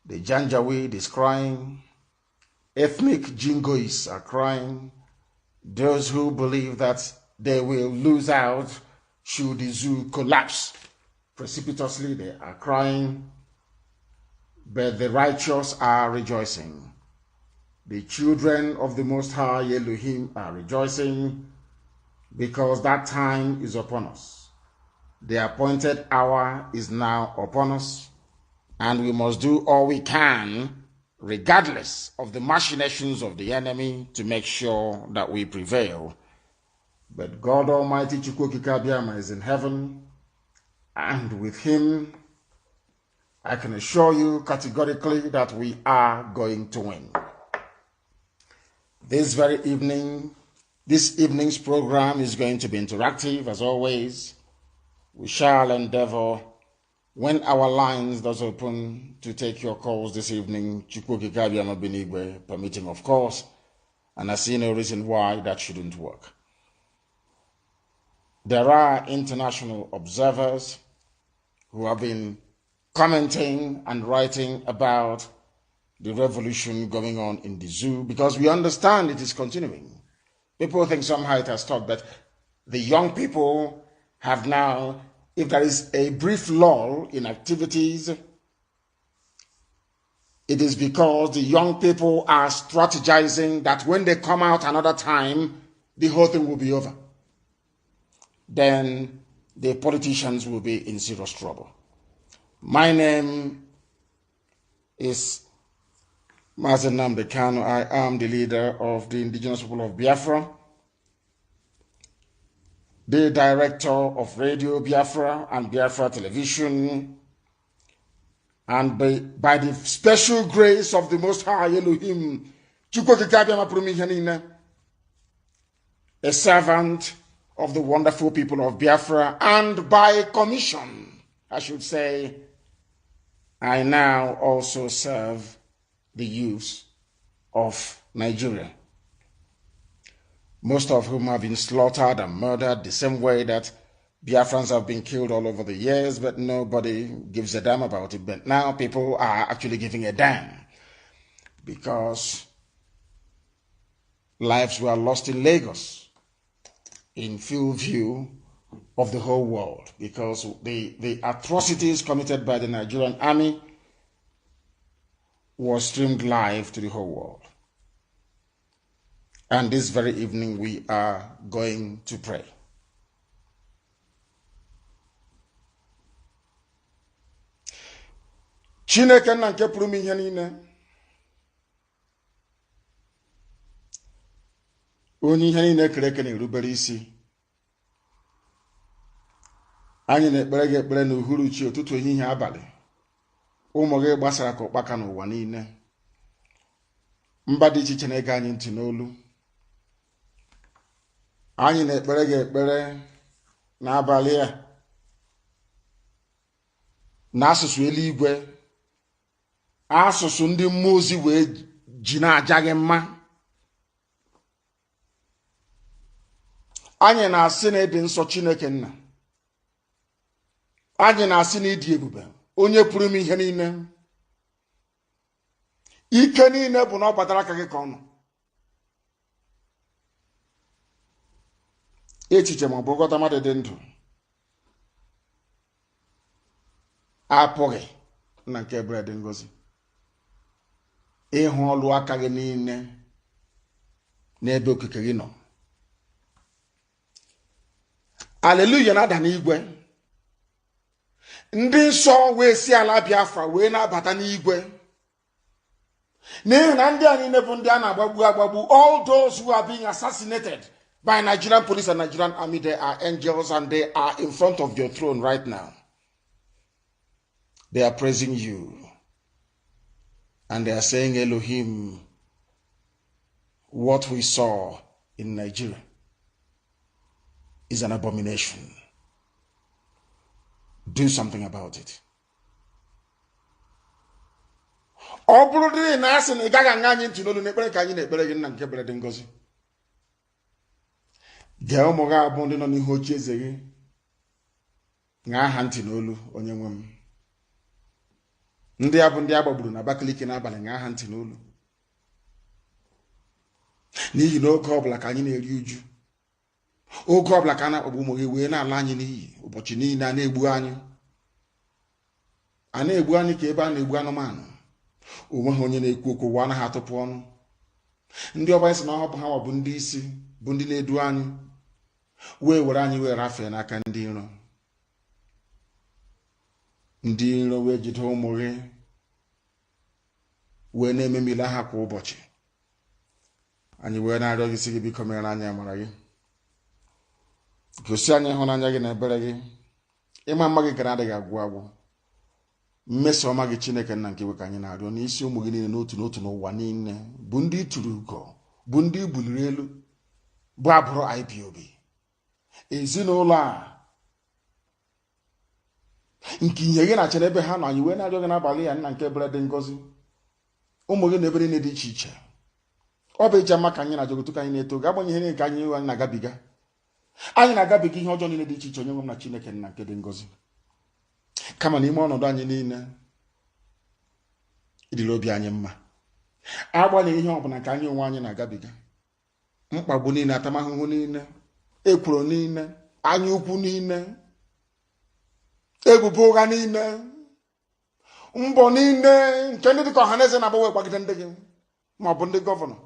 The Janjaweed is crying. Ethnic Jingoists are crying. Those who believe that they will lose out should the zoo collapse precipitously, they are crying. But the righteous are rejoicing. The children of the Most High Elohim are rejoicing because that time is upon us. The appointed hour is now upon us, and we must do all we can, regardless of the machinations of the enemy, to make sure that we prevail. But God Almighty Chukwokika is in heaven, and with him, I can assure you categorically that we are going to win. This evening's program is going to be interactive as always. We shall endeavor, when our lines does open, to take your calls this evening, Chukwokika Benigwe permitting, of course, and I see no reason why that shouldn't work. There are international observers who have been commenting and writing about the revolution going on in the zoo, because we understand it is continuing. People think somehow it has stopped, but the young people have now, if there is a brief lull in activities, it is because the young people are strategizing that when they come out another time, the whole thing will be over. Then the politicians will be in serious trouble. My name is Mazen Nnamdi Kanu. I am the leader of the indigenous people of Biafra, the director of Radio Biafra and Biafra Television, and by the special grace of the Most High Elohim, a servant of the wonderful people of Biafra, and by commission, I should say, I now also serve the youths of Nigeria, most of whom have been slaughtered and murdered the same way that Biafrans have been killed all over the years, but nobody gives a damn about it. But now people are actually giving a damn, because lives were lost in Lagos in full view of the whole world, because the atrocities committed by the Nigerian army was streamed live to the whole world. And this very evening we are going to pray. Chineke na nke pụrụ ihe niile, onye ihe niile kere eke na-erubere isi. Anyị na-ekpere gị ekpere n'uhuruchi, ụtụtụ, ehihie, abalị. Ụmụ gị gbasara ka ụkpaka n'ụwa niile. Mba dị iche iche na-ege anyị ntị n'olu. Anyị na-ekpere gị ekpere n'abalị a n'asụsụ eluigwe, asụsụ ndị mmụọ ozi wee ji na-aja gị mma. Anyị na-asị na ịdị nsọ Chineke nna. Anyị na-asị na ịdị ebube, onye pụrụ ime ihe niile. Ike niile bụ na ọ batara aka gị ka ọ nọ. Echiche ma ọ bụ nghọta mmadụ dị ndụ apụghị na nke ebere dị ngozi ịhụ ọlụ aka gị niile n'ebe okike gị nọ. Aleluya na-ada n'igwe. Ndị nsọ wee si ala Biafra wee na-abata n'igwe. N'ihi na ndị a niile bụ ndị a na-agbagbu. All those who are being assassinated by Nigerian police and Nigerian army, they are angels and they are in front of your throne right now. They are praising you. And they are saying, Elohim, what we saw in Nigeria is an abomination. Do something about it. Ọ bụrụ dị na asị na ị gaghị aṅa anyị ntị n'olu n'ekpere ka anyị na-ekpere gị nna nke bere dị ngozi. Gee ụmụ gị abụọ ndị nọ n'ihu oche eze gị, ṅaa ha ntị n'olu, onye nwe m. Ndị abụ ndị agbagburu na Abakaliki n'abalị nga ha ntị n'olu. N'ihi na oge ọbụla ka anyị na-eri uju. Oge ọbụla ka a na-akpagbu ụmụ gị wee na-ala anyị n'iyi ụbọchị niile a na-egbu anyị. A na-egbu anyị ka ebe a na-egbu anụmanụ. Onweghị onye na-ekwu okwu ụwa anaghị atụpụ ọnụ. Ndị ọba isi na ọhụpụ ha bụ ndị isi bụ ndị na-edu anyị wee were anyị wee rafee n'aka ndị iro. Ndị iro wee jide ụmụ gị wee na-ememile ha kwa ụbọchị. Anyị wee na-arịọ gị sị gị biko mere anyị amara gị. Gosi anyị ịhụnanya gị na ebere gị. Ịma mma gị gara adịghị agwụ agwụ. Mmeso ọma gị Chineke nna nke we ka anyị na-arịọ n'isi ụmụ gị niile n'otu n'otu n'ụwa niile bụ ndị tụrụ ugo, bụ ndị buliri elu, bụ abụrụ IPOB. Ezinụlọ a nke ihe gị na-achere ebe ha nọ, anyị wee na-arịọ gị n'abalị ya nna nke ebere dị ngọzi. Ụmụ gị na ebere niile dị iche iche. Ọ bụ ije mma ka anyị na-ajọgotu ka anyị na-eto ga-agbanyeghị ihe nke anyị na-agabiga. Anyị na-agabiga ihe ọjọọ niile dị iche iche onye nwe m na Chineke nna nke dị ngọzi. Kama n'ime ọnọdụ anyị niile ịdịrị obi anyị mma. Agbanyeghị ihe ọbụla nke anyị onwe anyị na-agabiga. Mkpagbu niile, atamahụhụ niile, ekworo niile, anya ukwu niile, ebubo ụgha niile, mbọ niile nke ndị dịka ọhaneze na-agbanwe gbagide ndị gị ma ọ bụ ndị gọvanọ.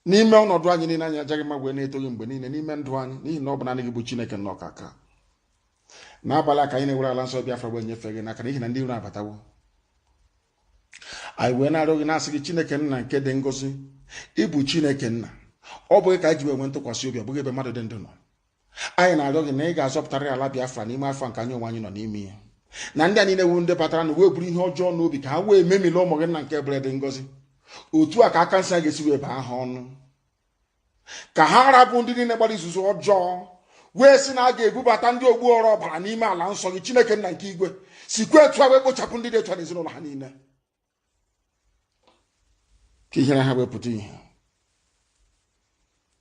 N'ime ọnọdụ anyị niile anyị ajaghị mma wee na-etoghị mgbe niile n'ime ndụ anyị n'ihi na ọ bụ naanị gị bụ Chineke nọ ọkaka. N'abalị a ka anyị na-ewere ala nsọ Biafra wee nyefee gị n'aka n'ihi na ndị iro abatawo. Anyị wee na-arịọ gị na-asị gị Chineke nna nke dị ngọzi, ịbụ Chineke nna. Ọ bụghị ka anyị ji wee nwee ntụkwasị obi, ọ bụghị ebe mmadụ dị ndụ nọ. Anyị na-arịọ gị na ị ga-azọpụtara ala Biafra n'ime afọ nke anyị onwe anyị nọ n'ime ya. Na ndị a niile wu ndị batara na wee buru ihe ọjọọ n'obi ka ha wee memile ụmụ gị nna nke ebere dị ngọzi. Otu a ka aka nsị a ga-esi wee baa ha ọnụ. Ka ha rapụ ndị niile gbara izuzu ọjọọ wee sị na a ga-ebubata ndị ogbu ọrụ ọbara n'ime ala nsọ gị Chineke nna nke igwe. Sikwa etu a wee kpochapụ ndị dị etu a n'ezinụlọ ha niile. Ka ihere ha wepụta ihe.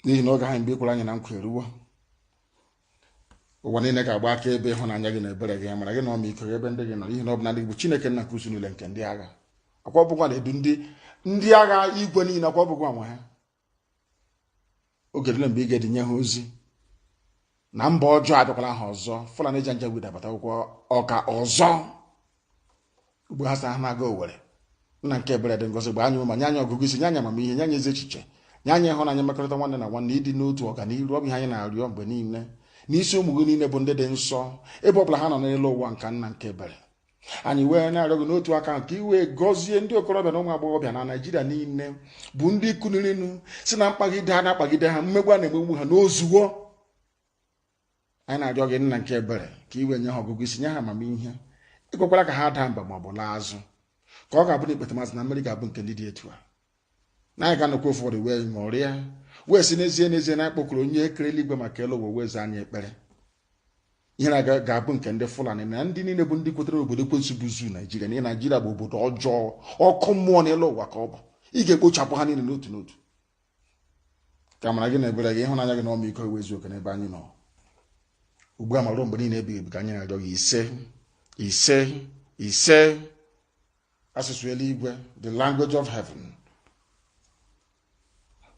N'ihi na oge ha mgbe ikwere anyị na nkwa eruwo. Ụwa niile ga-agba aka ebe ịhụnanya gị na ebere gị mara gị na ọmịiko gị ebe ndị gị nọ n'ihi na ọ bụ na ndị bụ Chineke nna nke usu niile nke ndị agha. Akwa ọbụgwa na-edu ndị agha igwe niile akwa ọbụgwa nwe ha. Oge dịle mgbe ị ga-edinye ha ozi na mba ọjọọ abịakwala ha ọzọ. Fulani janja wid abata akwụkwọ ọka ọzọ. Ugbo ha sa ha na-aga Owere. Nna nke ebere dị ngọzi gba anyị ụma, nye anyị ọgụgụ isi, nye anyị amamihe, nye anyị ezi echiche, nye anyị ịhụnanya mmekọrịta nwanne na nwanne, ịdị n'otu ọganiru. Ọ bụ ihe anyị na-arịọ mgbe niile n'isi ụmụ gị niile bụ ndị dị nsọ ebe ọbụla ha nọ n'elu ụwa nke nna nke ebere. Anyị wee na-arịọ gị n'otu aka nke iwe gọzie ndị okorobịa na ụmụ agbọghọbịa na Naịjirịa niile bụ ndị kunirinu si na mkpagide ha na-akpagide ha, mmegbu a na-emegbu ha n'ozuwo. Anyị na-arịọ gị nna nke ebere ka iwe nye ha ọgụgụ isi, nye ha amamihe, ịkwekwara ka ha daa mba ma ọ bụ laa azụ, ka ọ ga-abụ na ikpetamazụ na mmeri ga-abụ nke ndị dị etu a. Na anyị ga-anọkwa ụfọdụ wee ṅụrịa wee si n'ezie na akpọkụrụ onye ekere eluigwe maka elu ụwa wee zaa anyị ekpere. Ihe ga-abụ nke ndị Fulani na ndị niile bụ ndị kwetere obodo Ekwensu bụ zu Naịjirịa. N'ihi Naịjirịa bụ obodo ọjọọ, ọkụ mmụọ n'elu ụwa ka ọ bụ. Ị ga-ekpochapụ ha niile n'otu n'otu. Ka amara gị na ebere gị, ịhụnanya gị na ọmịiko wee zuo oke n'ebe anyị nọ. Ugbu a ma ruo mgbe niile ebighị ebi ka anyị na-arịọ gị ise ise ise. Asụsụ eluigwe, the language of heaven.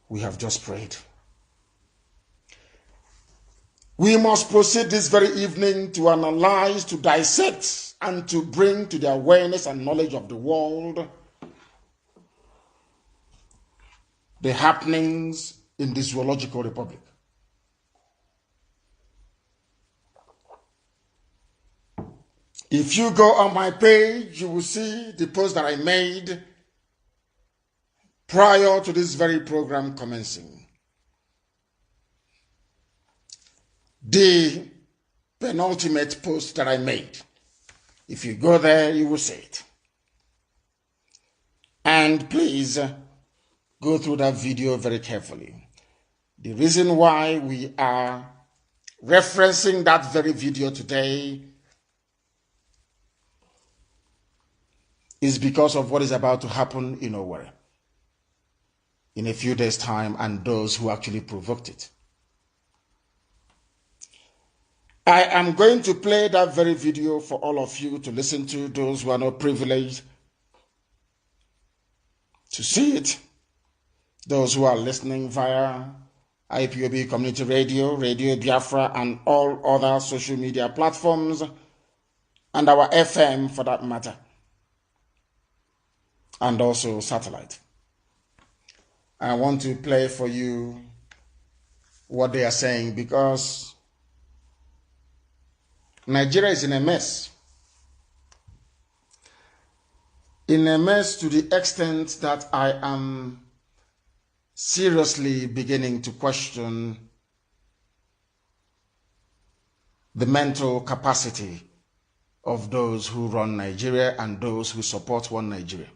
We have just prayed. We must proceed this very evening to analyze, to dissect, and to bring to the awareness and knowledge of the world the happenings in the Zoological Republic. If you go on my page, you will see the post that I made prior to this very program commencing. The penultimate post that I made. If you go there, you will see it. And please go through that video very carefully. The reason why we are referencing that very video today is because of what is about to happen in Owere in a few days' time and those who actually provoked it. I am going to play that very video for all of you to listen to, those who are not privileged to see it, those who are listening via IPOB Community Radio, Radio Biafra, and all other social media platforms, and our FM for that matter, and also satellite. I want to play for you what they are saying, because Nigeria is in a mess. In a mess to the extent that I am seriously beginning to question the mental capacity of those who run Nigeria and those who support one Nigeria.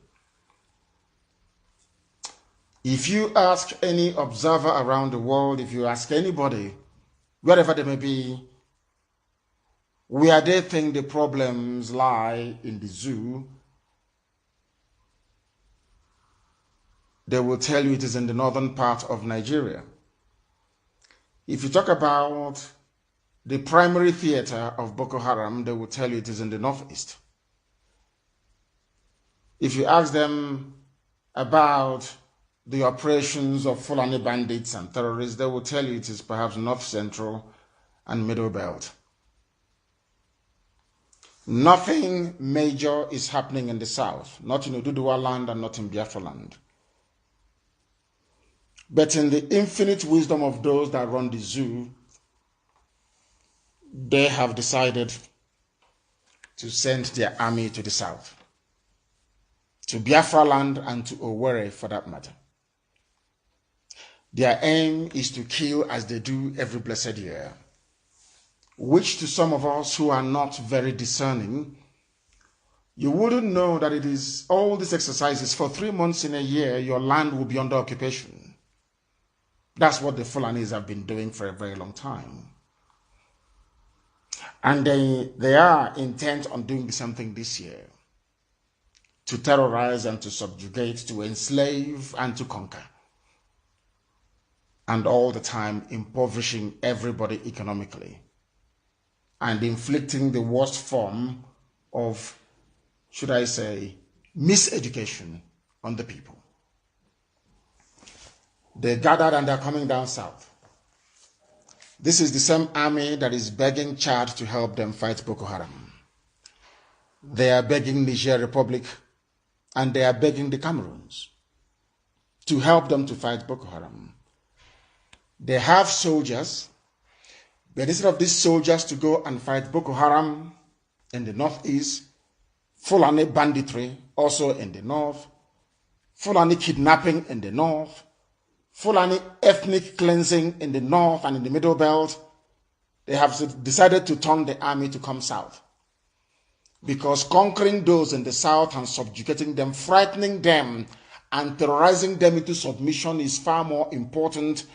If you ask any observer around the world, if you ask anybody, wherever they may be, where they think the problems lie in the zoo, they will tell you it is in the northern part of Nigeria. If you talk about the primary theater of Boko Haram, they will tell you it is in the northeast. If you ask them about the operations of Fulani bandits and terrorists, they will tell you it is perhaps north central and middle belt. Nothing major is happening in the south, not in Oduduwa land and not in Biafra land. But in the infinite wisdom of those that run the zoo, they have decided to send their army to the south, to Biafra land and to Owerri for that matter. Their aim is to kill as they do every blessed year, which to some of us who are not very discerning, you wouldn't know that it is all these exercises for 3 months in a year, your land will be under occupation. That's what the Fulanis have been doing for a very long time. And they are intent on doing the same thing this year, to terrorize and to subjugate, to enslave and to conquer. And all the time impoverishing everybody economically and inflicting the worst form of, should I say, miseducation on the people. They gathered and they're coming down south. This is the same army that is begging Chad to help them fight Boko Haram. They are begging Niger Republic and they are begging the Cameroons to help them to fight Boko Haram. They have soldiers, but instead of these soldiers to go and fight Boko Haram in the northeast, Fulani banditry also in the north, Fulani kidnapping in the north, Fulani ethnic cleansing in the north and in the middle belt, they have decided to turn the army to come south. Because conquering those in the south and subjugating them, frightening them and terrorizing them into submission is far more important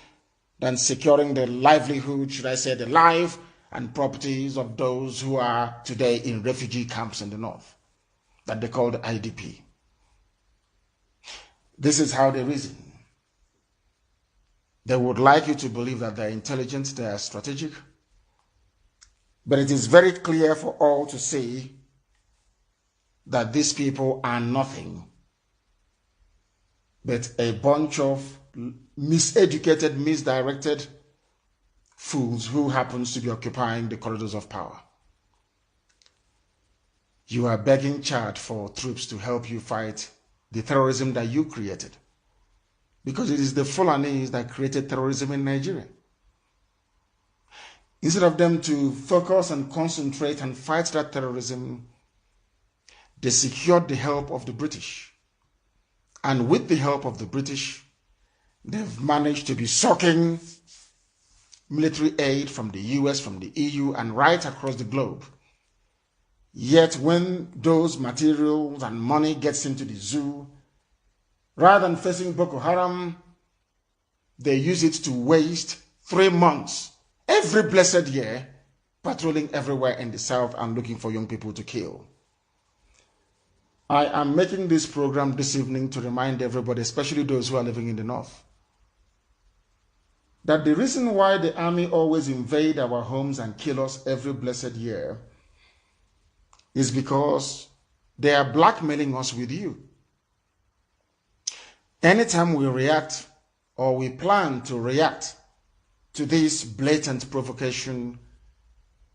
than securing the livelihood, should I say, the life and properties of those who are today in refugee camps in the north, that they call the IDP. This is how they reason. They would like you to believe that they're intelligent, they are strategic, but it is very clear for all to see that these people are nothing but a bunch of miseducated, misdirected fools who happens to be occupying the corridors of power. You are begging Chad for troops to help you fight the terrorism that you created, because it is the Fulanis that created terrorism in Nigeria. Instead of them to focus and concentrate and fight that terrorism, they secured the help of the British. And with the help of the British, they've managed to be sucking military aid from the US, from the EU, and right across the globe. Yet when those materials and money gets into the zoo, rather than facing Boko Haram, they use it to waste 3 months, every blessed year, patrolling everywhere in the south and looking for young people to kill. I am making this program this evening to remind everybody, especially those who are living in the north, that the reason why the army always invade our homes and kill us every blessed year is because they are blackmailing us with you. Anytime we react or we plan to react to this blatant provocation,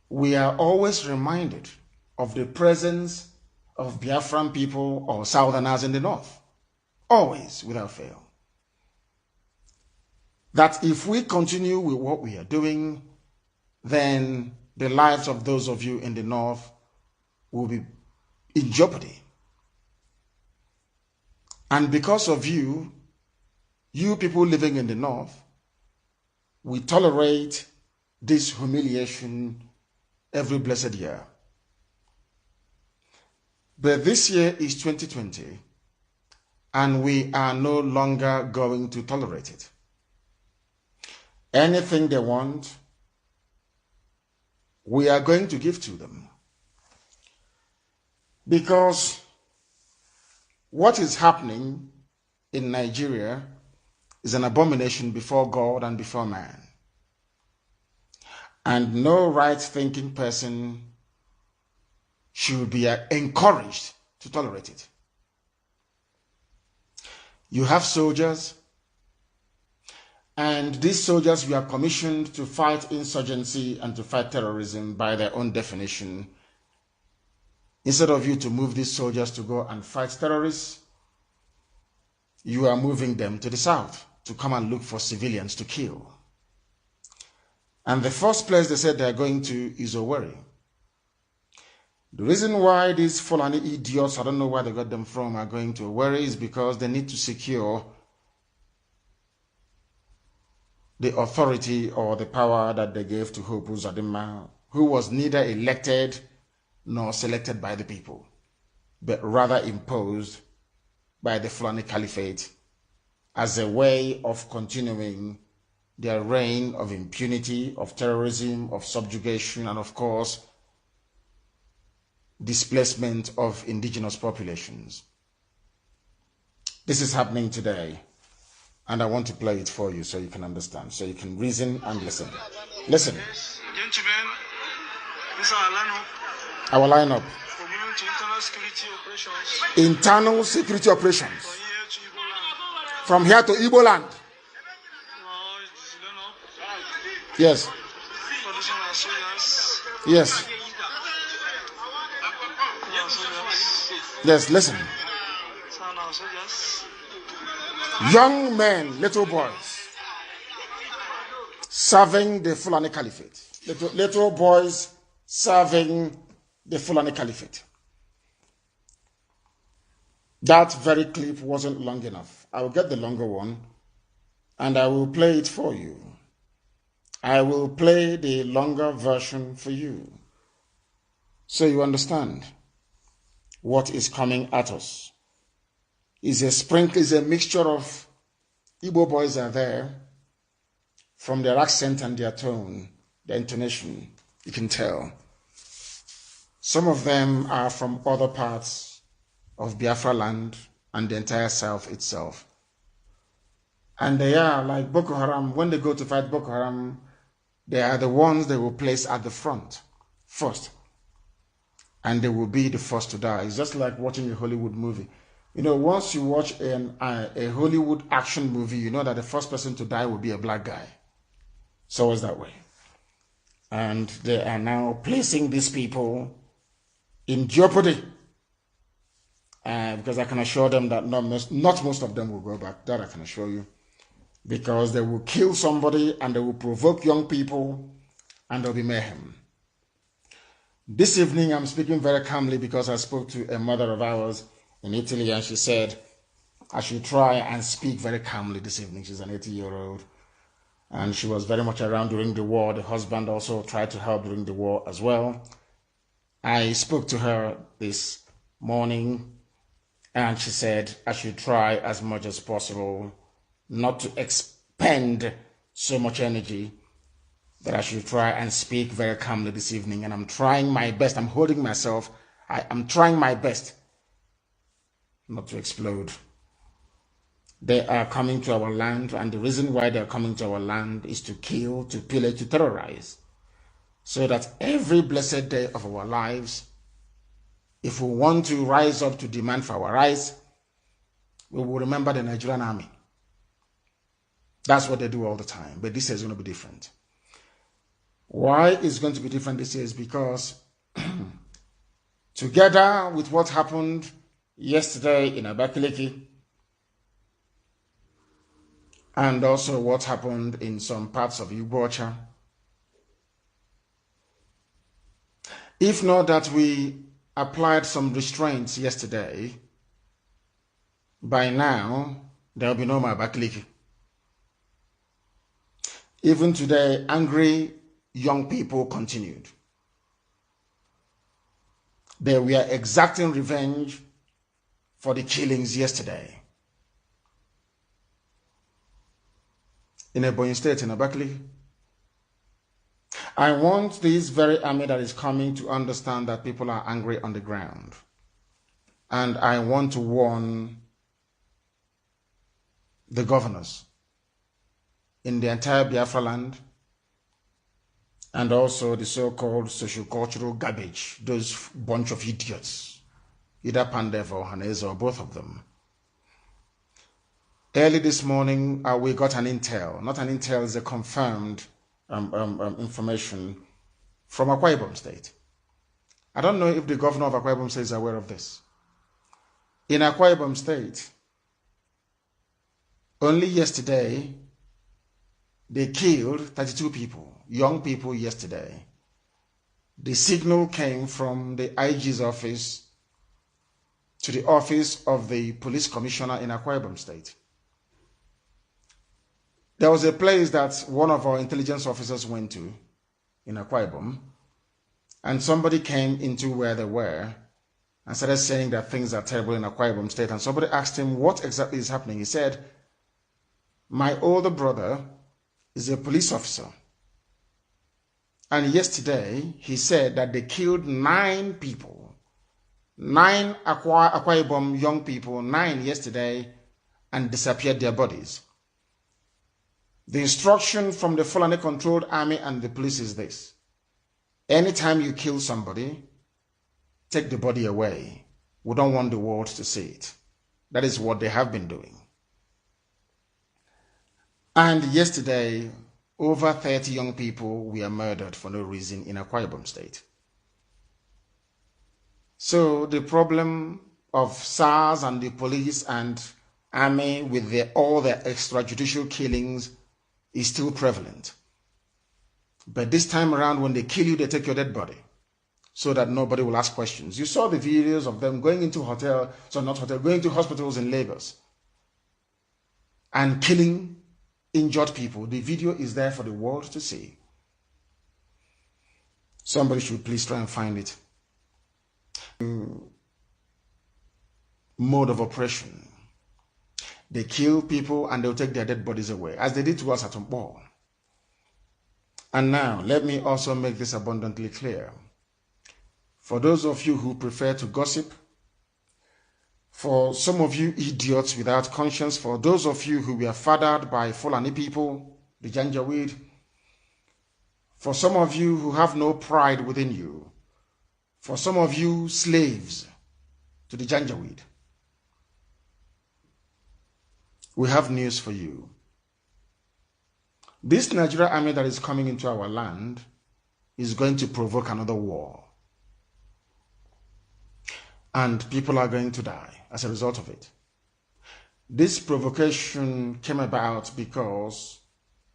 we are always reminded of the presence of Biafran people or Southerners in the north. Always, without fail. That if we continue with what we are doing, then the lives of those of you in the north will be in jeopardy. And because of you people living in the north, we tolerate this humiliation every blessed year. But this year is 2020, and we are no longer going to tolerate it. Anything they want, we are going to give to them. Because what is happening in Nigeria is an abomination before God and before man. And no right-thinking person should be encouraged to tolerate it. You have soldiers, and these soldiers were commissioned to fight insurgency and to fight terrorism by their own definition. Instead of you to move these soldiers to go and fight terrorists, you are moving them to the south to come and look for civilians to kill. And the first place they said they are going to is Owerri. The reason why these Fulani idiots, I don't know where they got them from, are going to Owerri is because they need to secure the authority or the power that they gave to Hope Uzodimma, who was neither elected nor selected by the people, but rather imposed by the Fulani Caliphate as a way of continuing their reign of impunity, of terrorism, of subjugation, and of course, displacement of indigenous populations. This is happening today, and I want to play it for you so you can understand, so you can reason and listen. Listen. Gentlemen, this is our lineup. Our lineup. For moving to internal security operations. Internal security operations. From here to Igbo land. From here to Igbo land. Yes. Traditional soldiers. Yes. Yes, listen. Young men, little boys, serving the Fulani Caliphate. Little boys serving the Fulani Caliphate. That very clip wasn't long enough. I will get the longer one and I will play it for you. I will play the longer version for you so you understand what is coming at us. Is a mixture of Igbo boys are there. From their accent and their tone, their intonation, you can tell. Some of them are from other parts of Biafra land and the entire south itself. And they are like Boko Haram. When they go to fight Boko Haram, they are the ones they will place at the front first. And they will be the first to die. It's just like watching a Hollywood movie. You know, once you watch a Hollywood action movie, you know that the first person to die will be a black guy. So it's that way. And they are now placing these people in jeopardy. Because I can assure them that not most of them will go back. That I can assure you. Because they will kill somebody and they will provoke young people and there will be mayhem. This evening I'm speaking very calmly because I spoke to a mother of ours in Italy and she said I should try and speak very calmly this evening. She's an 80-year-old and she was very much around during the war. The husband also tried to help during the war as well. I spoke to her this morning and she said I should try as much as possible not to expend so much energy, that I should try and speak very calmly this evening. And I'm trying my best. I'm holding myself. I'm trying my best not to explode. They are coming to our land, and the reason why they are coming to our land is to kill, to pillage, to terrorize, so that every blessed day of our lives, if we want to rise up to demand for our rights, we will remember the Nigerian army. That's what they do all the time, but this year is going to be different. Why it's going to be different this year is because together with what happened yesterday in Abakaliki, and also what happened in some parts of Ugbocha, if not that we applied some restraints yesterday, by now there will be no more Abakaliki. Even today, angry young people continued. They were exacting revenge for the killings yesterday in Ebonyi State, in Abakaliki. I want this very army that is coming to understand that people are angry on the ground. And I want to warn the governors in the entire Biafra land, and also the so-called socio-cultural garbage, those bunch of idiots, either Pandef or Hanese or both of them. Early this morning, we got an intel. Not an intel, it's a confirmed information from Akwa Ibom State. I don't know if the governor of Akwa Ibom State is aware of this. In Akwa Ibom State, only yesterday, they killed 32 people, young people yesterday. The signal came from the IG's office to the office of the police commissioner in Akwa Ibom State. There was a place that one of our intelligence officers went to in Akwa Ibom, and somebody came into where they were and started saying that things are terrible in Akwa Ibom State. And somebody asked him what exactly is happening. He said, "My older brother is a police officer. And yesterday, he said that they killed 9 people. 9 Akwa Ibom young people, 9 yesterday, and disappeared their bodies. The instruction from the Fulani-controlled army and the police is this: anytime you kill somebody, take the body away. We don't want the world to see it." That is what they have been doing. And yesterday, over 30 young people were murdered for no reason in Akwa Ibom State. So the problem of SARS and the police and army with all their extrajudicial killings is still prevalent. But this time around, when they kill you, they take your dead body so that nobody will ask questions. You saw the videos of them going into going to hospitals in Lagos and killing injured people. The video is there for the world to see. Somebody should please try and find it. Mode of oppression. They kill people and they'll take their dead bodies away, as they did to us at Umbo. And now, let me also make this abundantly clear. For those of you who prefer to gossip, for some of you idiots without conscience, for those of you who were fathered by Fulani people, the Janjaweed, for some of you who have no pride within you, for some of you slaves to the Janjaweed, we have news for you. This Nigerian army that is coming into our land is going to provoke another war. And people are going to die as a result of it. This provocation came about because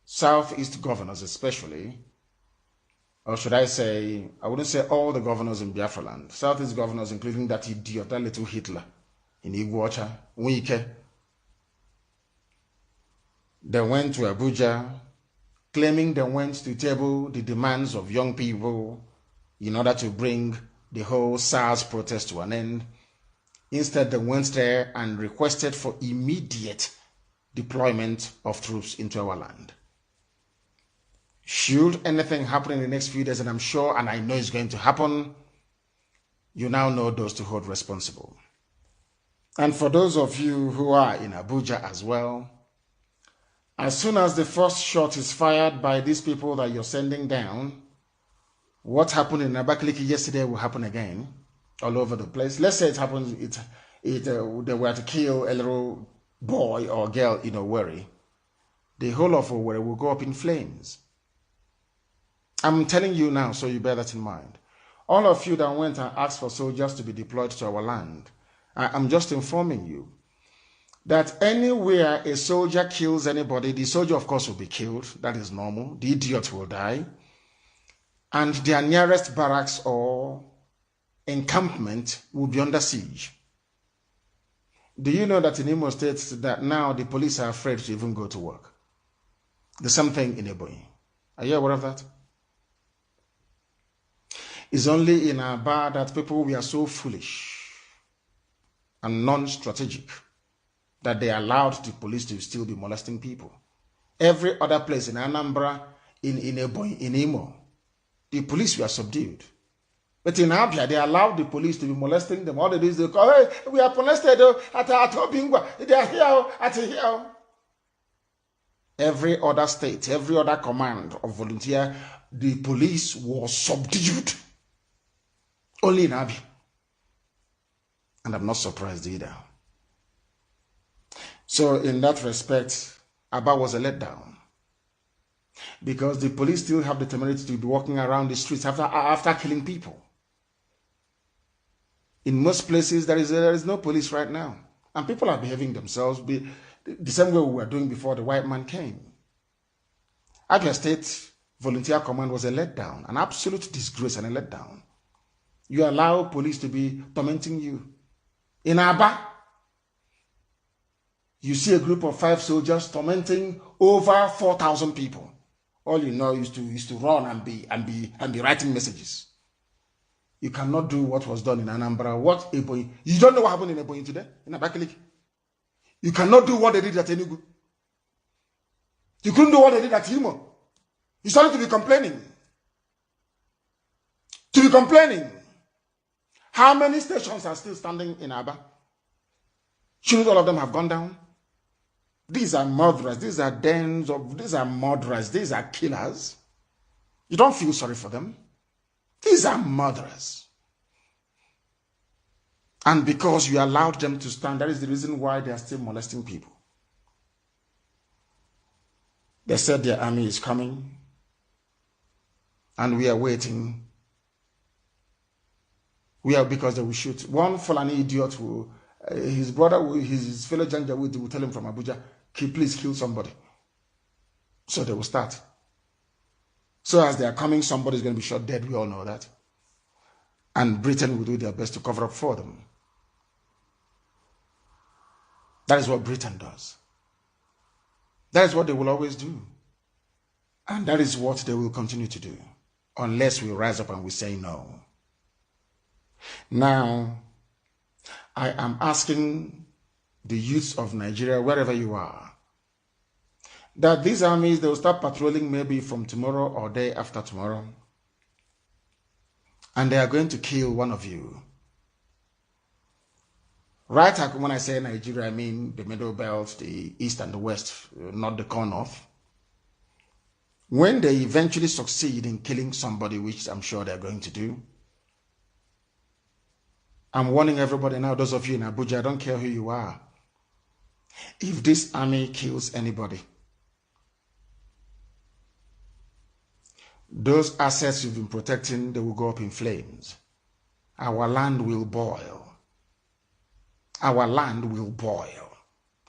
Southeast governors especially, or should I say, I wouldn't say all the governors in Biafra land, Southeast governors, including that idiot, that little Hitler in Iguacha, Wike, they went to Abuja claiming they went to table the demands of young people in order to bring the whole SARS protest to an end. Instead, they went there and requested for immediate deployment of troops into our land. Should anything happen in the next few days, and I'm sure and I know it's going to happen, you now know those to hold responsible. And for those of you who are in Abuja as well, as soon as the first shot is fired by these people that you're sending down, what happened in Abakaliki yesterday will happen again all over the place. Let's say it happens, they were to kill a little boy or girl in Owerri. The whole of Owerri will go up in flames. I'm telling you now, so you bear that in mind. All of you that went and asked for soldiers to be deployed to our land, I'm just informing you that anywhere a soldier kills anybody, the soldier, of course, will be killed. That is normal. The idiot will die. And their nearest barracks or encampment will be under siege. Do you know that in Imo State that now the police are afraid to even go to work? The same thing in Ebonyi. Are you aware of that? It's only in Aba that people were so foolish and non-strategic that they allowed the police to still be molesting people. Every other place in Anambra, in Ebonyi, in Imo, the police were subdued. But in Abia, they allowed the police to be molesting them. All they do is they call, hey, we are molested at Obingwa. They are here at here. Every other state, every other command of volunteer, the police was subdued. Only in Abia. And I'm not surprised either. So in that respect, Aba was a letdown. Because the police still have the temerity to be walking around the streets after killing people. In most places, there is no police right now. And people are behaving themselves the same way we were doing before the white man came. Abia State Volunteer Command was a letdown, an absolute disgrace and a letdown. You allow police to be tormenting you. In Aba, you see a group of 5 soldiers tormenting over 4,000 people. All you know is to run and be writing messages. You cannot do what was done in Anambra. What Ebonyi? You don't know what happened in Ebonyi today in Abakaliki. You cannot do what they did at Enugu. You couldn't do what they did at Imo. You started to be complaining. How many stations are still standing in Aba? Shouldn't all of them have gone down? These are murderers. These are murderers. These are killers. You don't feel sorry for them. These are murderers. And because you allowed them to stand, that is the reason why they are still molesting people. They said their army is coming. And we are waiting. Because they will shoot. One Fulani idiot will, his brother, his fellow Janjaweed will tell him from Abuja, please kill somebody. So they will start. So as they are coming, somebody is going to be shot dead. We all know that. And Britain will do their best to cover up for them. That is what Britain does. That is what they will always do. And that is what they will continue to do. Unless we rise up and we say no. Now, I am asking the youths of Nigeria, wherever you are, that these armies, they will start patrolling maybe from tomorrow or day after tomorrow. And they are going to kill one of you. Right, when I say Nigeria, I mean the Middle Belt, the East and the West, not the core North. When they eventually succeed in killing somebody, which I'm sure they're going to do, I'm warning everybody now, those of you in Abuja, I don't care who you are. If this army kills anybody, those assets you've been protecting, they will go up in flames. Our land will boil. Our land will boil.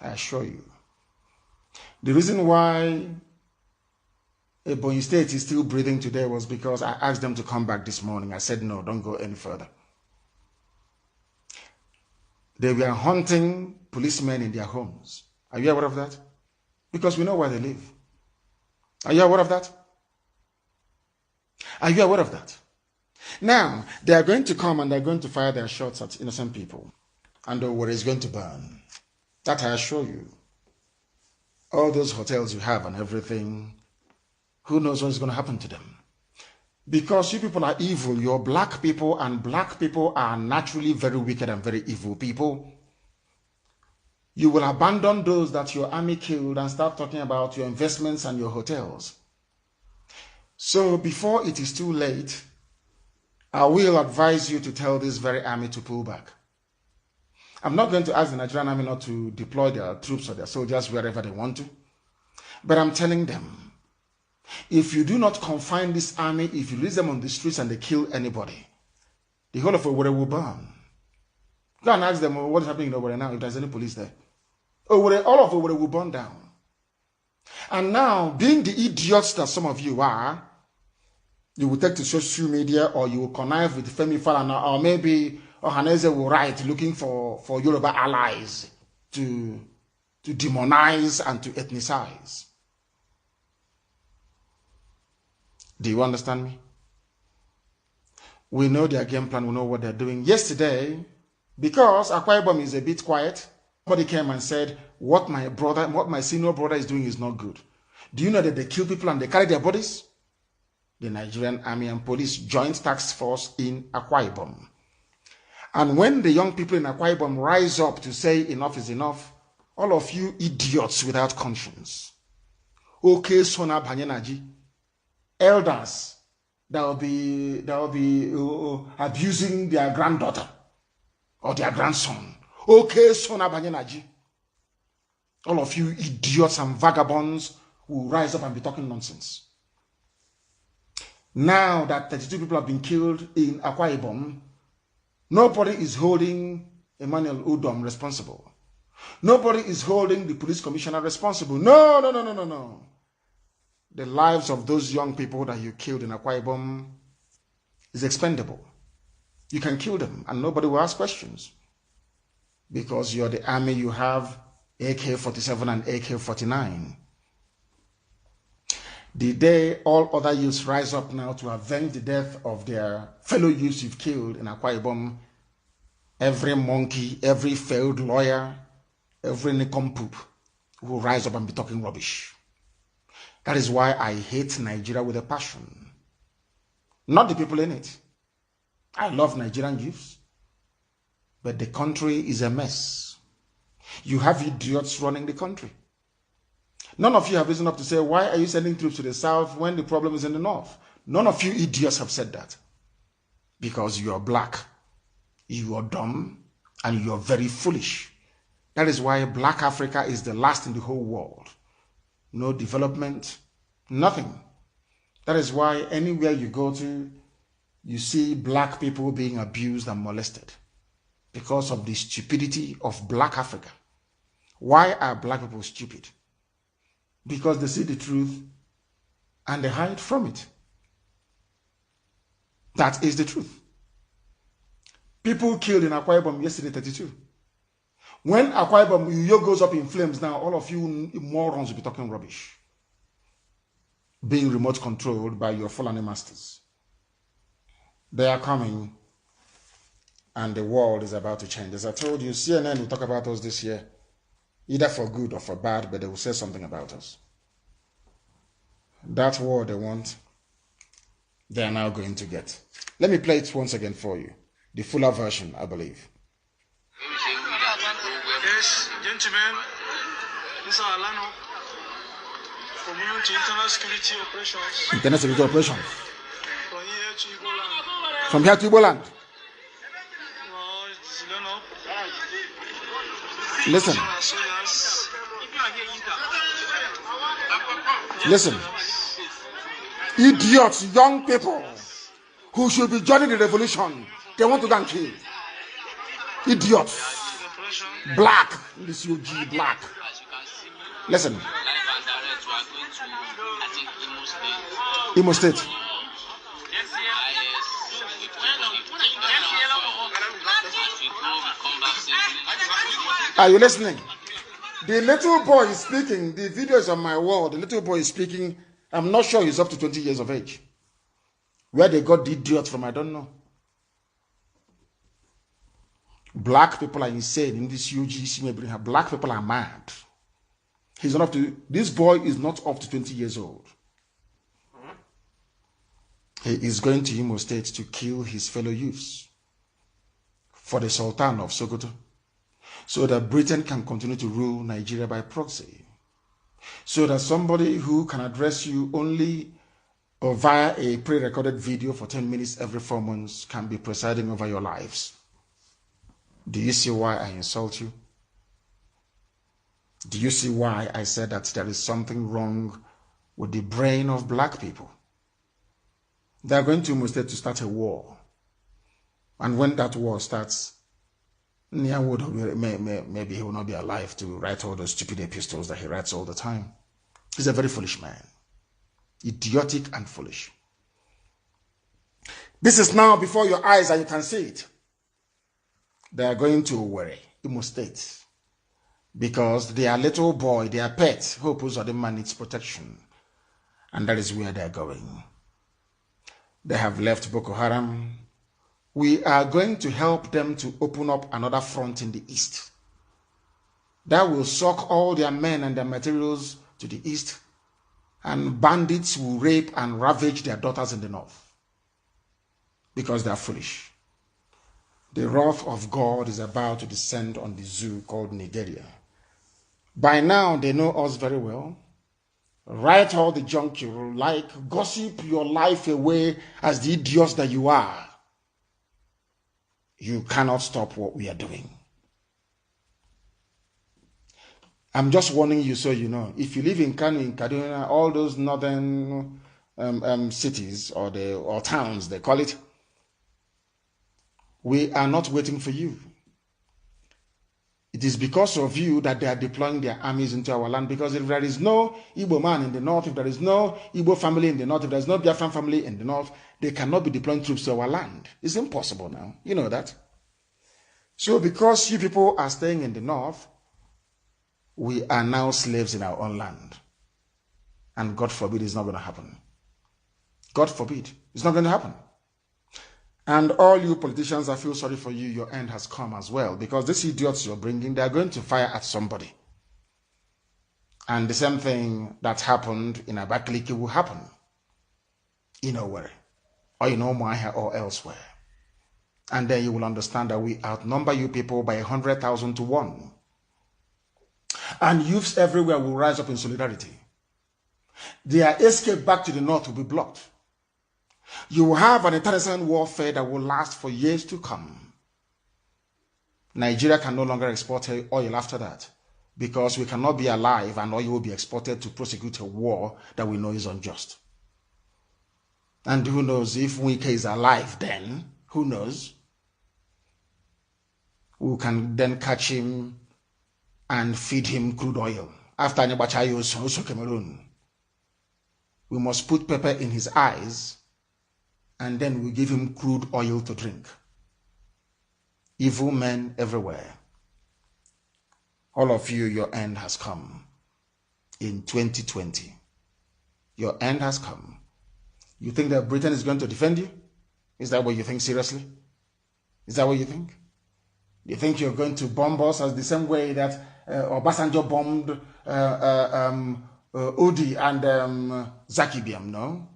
I assure you. The reason why Ebonyi State is still breathing today was because I asked them to come back this morning. I said, no, don't go any further. They were hunting policemen in their homes. Are you aware of that? Because we know where they live. Are you aware of that? Are you aware of that? Now, they are going to come and they're going to fire their shots at innocent people. And the war is going to burn. That I assure you. All those hotels you have and everything, who knows what's going to happen to them? Because you people are evil. You're black people, and black people are naturally very wicked and very evil people. You will abandon those that your army killed and start talking about your investments and your hotels. So before it is too late, I will advise you to tell this very army to pull back. I'm not going to ask the Nigerian army not to deploy their troops or their soldiers wherever they want to. But I'm telling them, if you do not confine this army, if you release them on the streets and they kill anybody, the whole of Owerri will burn. Go and ask them what is happening in Owerri now, if there's any police there. All of Owerri will burn down. And now, being the idiots that some of you are, you will take to social media or you will connive with Femi Falana, or maybe Ohaneze will write looking for Yoruba allies to demonize and to ethnicize. Do you understand me? We know their game plan, we know what they're doing. Yesterday, because Akwa Ibom is a bit quiet, somebody came and said, what my senior brother is doing is not good. Do you know that they kill people and they carry their bodies? The Nigerian Army and Police Joint Task Force in Akwa Ibom. And when the young people in Akwa Ibom rise up to say enough is enough, all of you idiots without conscience, okay, Sona Banyenaji, elders that will be abusing their granddaughter or their grandson, okay, Sona Banyenaji, all of you idiots and vagabonds will rise up and be talking nonsense. Now that 32 people have been killed in Akwa Ibom, nobody is holding Emmanuel Udom responsible. Nobody is holding the police commissioner responsible. No. The lives of those young people that you killed in Akwa Ibom is expendable. You can kill them and nobody will ask questions. Because you're the army, you have AK-47 and AK-49. The day all other youths rise up now to avenge the death of their fellow youths you've killed in Akwa Ibom, every monkey, every failed lawyer, every nincompoop will rise up and be talking rubbish. That is why I hate Nigeria with a passion. Not the people in it. I love Nigerian youths. But the country is a mess. You have idiots running the country. None of you have risen up to say, why are you sending troops to the south when the problem is in the north? None of you idiots have said that. Because you are black, you are dumb, and you are very foolish. That is why black Africa is the last in the whole world. No development, nothing. That is why anywhere you go to, you see black people being abused and molested. Because of the stupidity of black Africa. Why are black people stupid? Because they see the truth and they hide from it. That is the truth. People killed in Akwa Ibom yesterday, 32. When Akwa Ibom Uyo goes up in flames now, all of you morons will be talking rubbish. Being remote controlled by your Fulani masters. They are coming and the world is about to change. As I told you, CNN will talk about us this year. Either for good or for bad, but they will say something about us. That war they want, they are now going to get. Let me play it once again for you. The fuller version, I believe. Yes, gentlemen, this is Alano from International Security Operations. International Security Operations. From here to Igbo land. From here to Igbo land. No, it's Ilano. Listen. Listen. Idiots, young people who should be joining the revolution, they want to go and kill. Idiots. Black. This UG black. Listen. Imo State. Are you listening? The little boy is speaking. The video is on my wall. The little boy is speaking. I'm not sure he's up to 20 years of age. Where they got the idiot from, I don't know. Black people are insane in this UGC. Black people are mad. He's not up to, this boy is not up to 20 years old. He is going to Imo State to kill his fellow youths for the Sultan of Sokoto. so that Britain can continue to rule Nigeria by proxy, so that somebody who can address you only or via a pre-recorded video for 10 minutes every 4 months can be presiding over your lives. Do you see why I insult you? Do you see why I said that there is something wrong with the brain of black people? They are going to start a war. And when that war starts, Nia Wood, maybe he will not be alive to write all those stupid epistles that he writes all the time. He's a very foolish man. Idiotic and foolish. This is now before your eyes and you can see it. They are going to worry Imo State because their little boy, their pet, Hope Uzodinma needs protection. And that is where they are going. They have left Boko Haram. We are going to help them to open up another front in the east. That will suck all their men and their materials to the east, and bandits will rape and ravage their daughters in the north because they are foolish. The wrath of God is about to descend on the zoo called Nigeria. By now, they know us very well. Write all the junk you like, gossip your life away as the idiots that you are. You cannot stop what we are doing. I'm just warning you so you know. If you live in Kano, in Kaduna, all those northern cities or towns, they call it, we are not waiting for you. It is because of you that they are deploying their armies into our land. Because if there is no Igbo man in the north, if there is no Igbo family in the north, if there is no Biafran family in the north, they cannot be deploying troops to our land. It's impossible now. You know that. So because you people are staying in the north, we are now slaves in our own land. And God forbid it's not going to happen. God forbid. It's not going to happen. And all you politicians, I feel sorry for you. Your end has come as well. Because these idiots you're bringing, they are going to fire at somebody. And the same thing that happened in Abakaliki will happen. You know where. Or you know Mwahia or elsewhere. And then you will understand that we outnumber you people by 100,000 to 1. And youths everywhere will rise up in solidarity. Their escape back to the north will be blocked. You will have an internecine warfare that will last for years to come. Nigeria can no longer export oil after that because we cannot be alive and oil will be exported to prosecute a war that we know is unjust. And who knows if Wike is alive then, who knows? We can then catch him and feed him crude oil. After Nyabachayo is also Cameroon. We must put pepper in his eyes and then we give him crude oil to drink. Evil men everywhere. All of you, your end has come. In 2020, your end has come. You think that Britain is going to defend you? Is that what you think seriously? Is that what you think? You think you're going to bomb us as the same way that Obasanjo bombed Odi and Zaki Biam? No.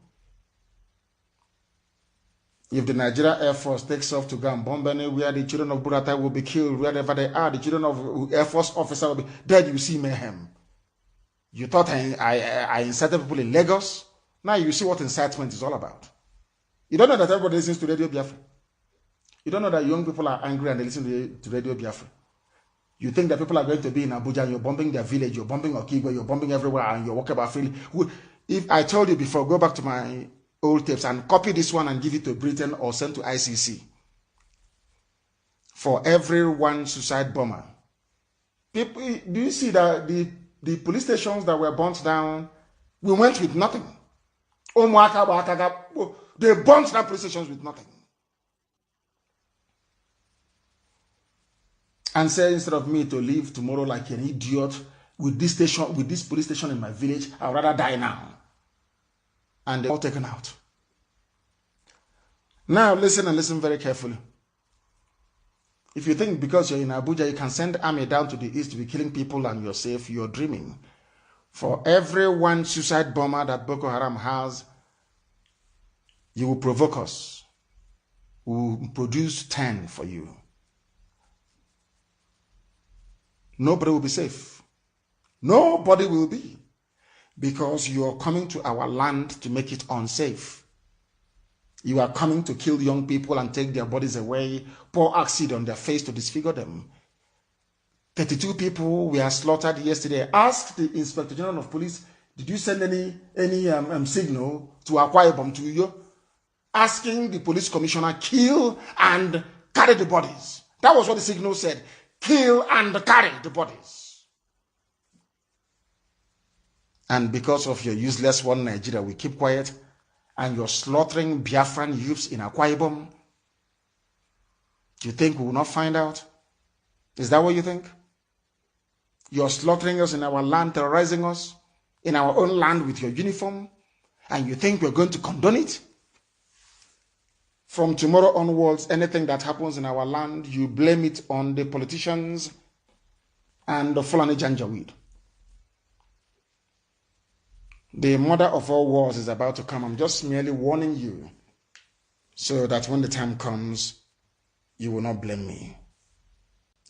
If the Nigeria Air Force takes off to go and bomb anywhere, the children of Buratai will be killed wherever they are. The children of Air Force officers will be dead. You see mayhem. You thought I incited people in Lagos? Now you see what incitement is all about. You don't know that everybody listens to Radio Biafra. You don't know that young people are angry and they listen to Radio Biafra. You think that people are going to be in Abuja, you're bombing their village, you're bombing Okigwe, you're bombing everywhere, and you're walking about freely. If I told you before, go back to my old tapes and copy this one and give it to Britain or send to ICC. For every one suicide bomber. People, do you see that the police stations that were burnt down, we went with nothing. They burnt down police stations with nothing. And say instead of me to live tomorrow like an idiot with this station, with this police station in my village, I'd rather die now. And they're all taken out. Now listen and listen very carefully. If you think because you're in Abuja, you can send army down to the east to be killing people and you're safe, you're dreaming. For every one suicide bomber that Boko Haram has, you will provoke us. We will produce 10 for you. nobody will be safe. Nobody will be. Because you are coming to our land to make it unsafe. You are coming to kill young people and take their bodies away, pour acid on their face to disfigure them. 32 people were slaughtered yesterday. Ask the Inspector General of Police, did you send any signal to Akwa Ibom to you? Asking the police commissioner, kill and carry the bodies. That was what the signal said. Kill and carry the bodies. And because of your useless one Nigeria, we keep quiet, and you're slaughtering Biafran youths in Akwa Ibom. Do you think we will not find out? Is that what you think? You're slaughtering us in our land, terrorizing us in our own land with your uniform, and you think we're going to condone it? From tomorrow onwards, anything that happens in our land, you blame it on the politicians and the Fulani Janjaweed. The mother of all wars is about to come. I'm just merely warning you so that when the time comes, you will not blame me.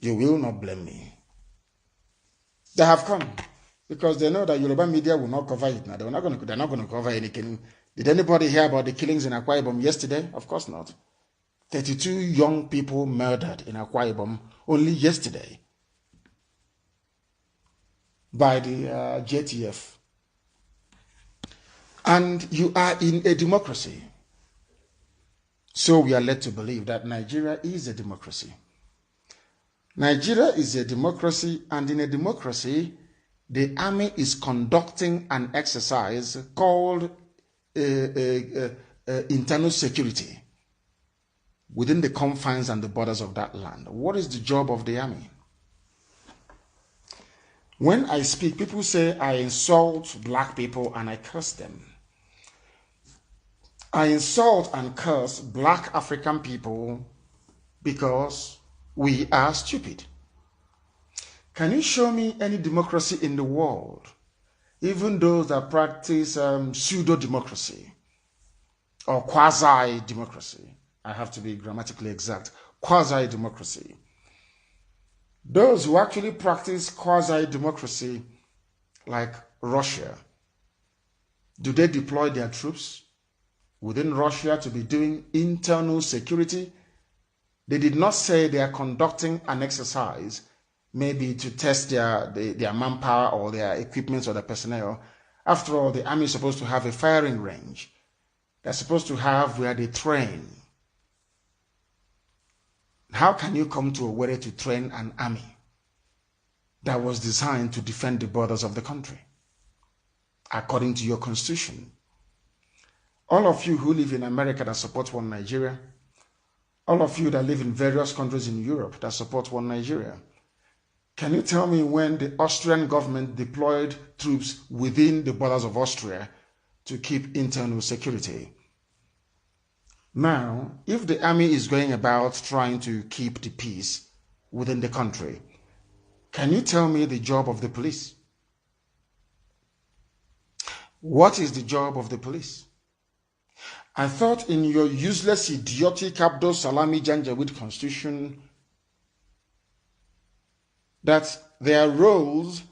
You will not blame me. They have come because they know that Yoruba media will not cover it now. They're not going to cover any killing. Did anybody hear about the killings in Akwa Ibom yesterday? Of course not. 32 young people murdered in Akwa Ibom only yesterday by the JTF. And you are in a democracy. So we are led to believe that Nigeria is a democracy. Nigeria is a democracy, and in a democracy, the army is conducting an exercise called internal security within the confines and the borders of that land. What is the job of the army? When I speak, people say I insult black people and I curse them. I insult and curse black African people because we are stupid. Can you show me any democracy in the world, even those that practice pseudo-democracy or quasi-democracy? I have to be grammatically exact. Quasi-democracy. Those who actually practice quasi-democracy, like Russia, do they deploy their troops within Russia to be doing internal security? They did not say they are conducting an exercise, maybe to test their manpower or their equipment or their personnel. After all, the army is supposed to have a firing range. They're supposed to have where they train. How can you come to Owerri to train an army that was designed to defend the borders of the country, according to your constitution? All of you who live in America that support one Nigeria, all of you that live in various countries in Europe that support one Nigeria, can you tell me when the Austrian government deployed troops within the borders of Austria to keep internal security? Now, if the army is going about trying to keep the peace within the country, can you tell me the job of the police? What is the job of the police? I thought in your useless, idiotic Abdul Salami Janjaweed constitution that their roles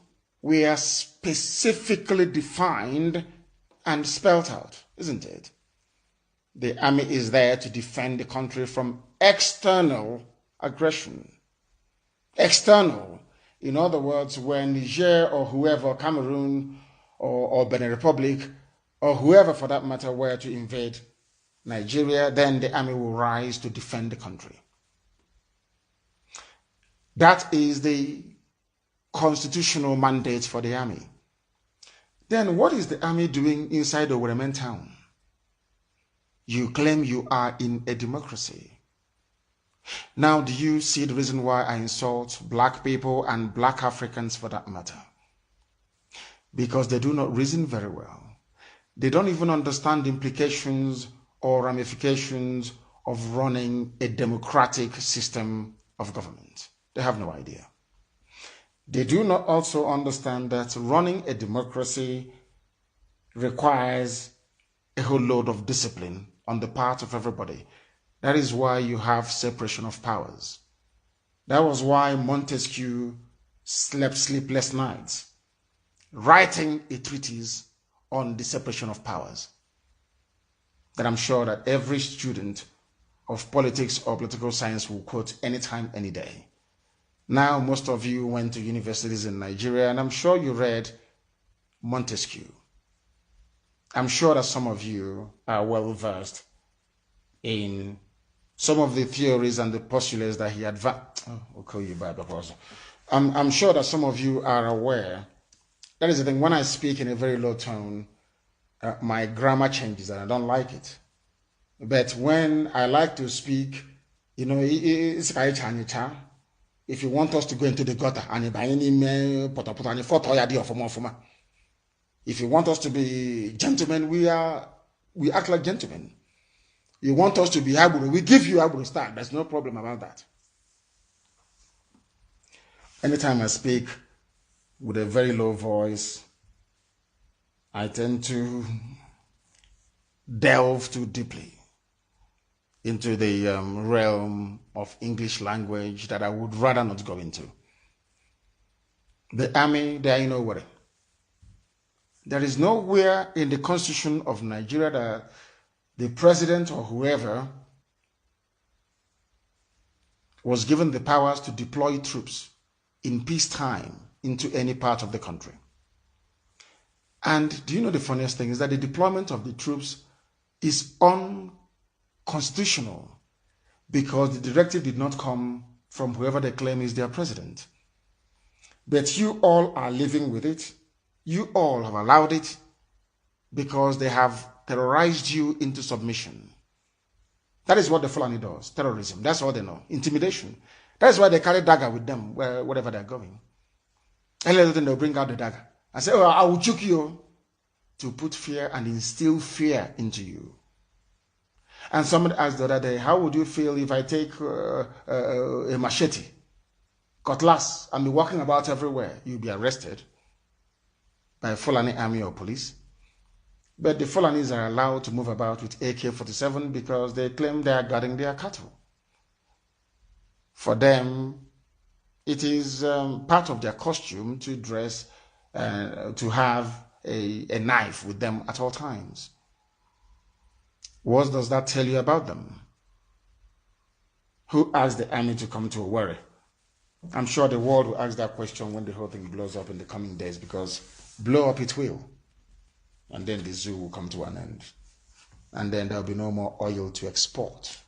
were specifically defined and spelled out, isn't it? The army is there to defend the country from external aggression. External. In other words, when Niger or whoever, Cameroon or Benin Republic, or whoever for that matter, were to invade Nigeria, then the army will rise to defend the country. That is the constitutional mandate for the army. Then what is the army doing inside the Owerri town? You claim you are in a democracy. Now, do you see the reason why I insult black people and black Africans for that matter? Because they do not reason very well. They don't even understand the implications or ramifications of running a democratic system of government. They have no idea. They do not also understand that running a democracy requires a whole load of discipline on the part of everybody. That is why you have separation of powers. That was why Montesquieu slept sleepless nights, writing a treatise on the separation of powers that I'm sure that every student of politics or political science will quote anytime, any day. Now, most of you went to universities in Nigeria, and I'm sure you read Montesquieu. I'm sure that some of you are well versed in some of the theories and the postulates that he advanced. Oh, we'll call you back because I'm sure that some of you are aware. That is the thing. When I speak in a very low tone, my grammar changes and I don't like it. But when I like to speak, you know, it's if you want us to go into the gutter, if you want us to be gentlemen, we act like gentlemen. You want us to be Aburu, we give you Aburu style. There's no problem about that. Anytime I speak with a very low voice, I tend to delve too deeply into the realm of English language that I would rather not go into. The army, they are in nowhere. There is nowhere in the Constitution of Nigeria that the president or whoever was given the powers to deploy troops in peacetime into any part of the country. And do you know the funniest thing is that the deployment of the troops is unconstitutional because the directive did not come from whoever they claim is their president. But you all are living with it. You all have allowed it because they have terrorized you into submission. That is what the Fulani does, terrorism. That's all they know, intimidation. That's why they carry dagger with them wherever they're going. And then they'll bring out the dagger and say, oh, I will choke you, to put fear and instill fear into you. And somebody asked the other day, how would you feel if I take a machete, cutlass, and be walking about everywhere? You'll be arrested by a Fulani army or police. But the Fulanis are allowed to move about with AK-47 because they claim they are guarding their cattle. For them, it is part of their costume to dress, to have a knife with them at all times. What does that tell you about them? Who asked the army to come to Owerri? I'm sure the world will ask that question when the whole thing blows up in the coming days, because blow up it will. And then the zoo will come to an end. And then there'll be no more oil to export.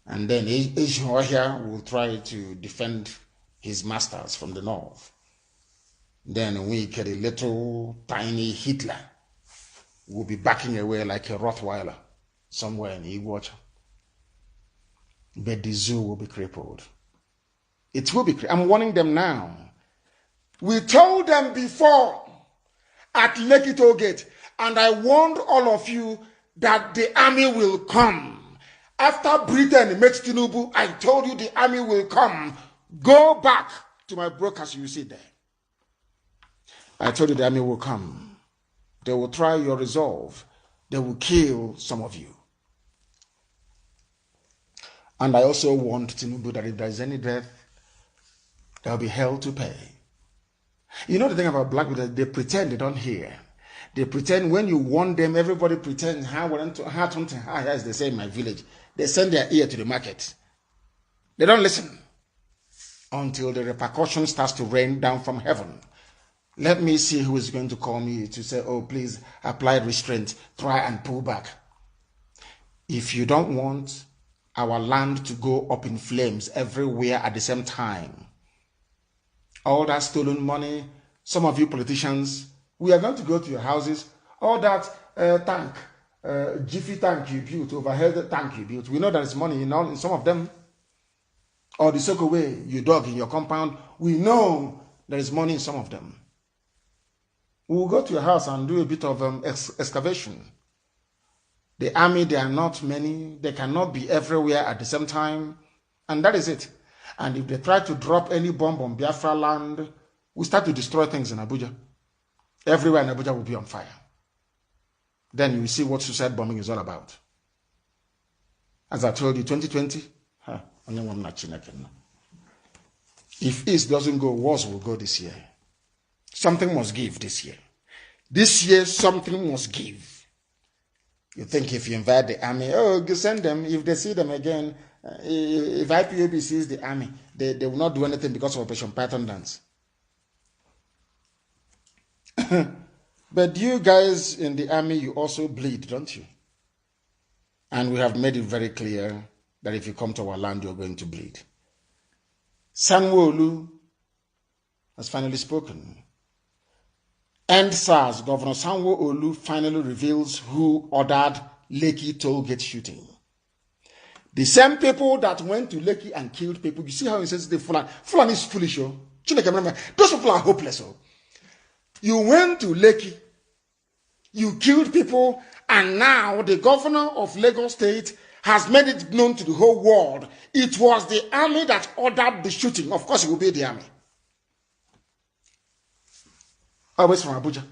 And then Asia will try to defend his masters from the north. Then we get a little tiny Hitler will be backing away like a Rottweiler somewhere in Iguacha. But the zoo will be crippled. It will be crippled. I'm warning them now. We told them before at Lekito Gate, and I warned all of you that the army will come. After Britain makes Tinubu, I told you the army will come. Go back to my broadcast, you see there. I told you the army will come. They will try your resolve. They will kill some of you. And I also warned Tinubu that if there is any death, there will be hell to pay. You know the thing about black people, they pretend they don't hear. They pretend when you warn them, everybody pretends, as they say in my village, they send their ear to the market. They don't listen until the repercussion starts to rain down from heaven. Let me see who is going to call me to say, oh, please apply restraint, try and pull back. If you don't want our land to go up in flames everywhere at the same time, all that stolen money, some of you politicians, we are going to go to your houses, all that tank, jiffy tank you built, overhead tank you built, we know there is money in some of them. Or the Sokoway you dug in your compound, we know there is money in some of them. We will go to your house and do a bit of excavation. The army, they are not many. They cannot be everywhere at the same time. And that is it. And if they try to drop any bomb on Biafra land, we start to destroy things in Abuja. Everywhere in Abuja will be on fire. Then you will see what suicide bombing is all about. As I told you, 2020, If East doesn't go, wars will go this year. Something must give this year. This year, something must give. You think if you invite the army, oh, you send them. If they see them again, if IPOB sees the army, they will not do anything because of Operation Python Dance. But you guys in the army, you also bleed, don't you? And we have made it very clear that if you come to our land, you're going to bleed. Sanwo-Olu has finally spoken. End SARS, Governor Sanwo-Olu finally reveals who ordered Lekki tollgate shooting. The same people that went to Lekki and killed people. You see how he says the Fulani is foolish. Oh? Those people are hopeless. Oh? You went to Lekki, you killed people, and now the governor of Lagos State has made it known to the whole world. It was the army that ordered the shooting. Of course, it will be the army. Always from Abuja.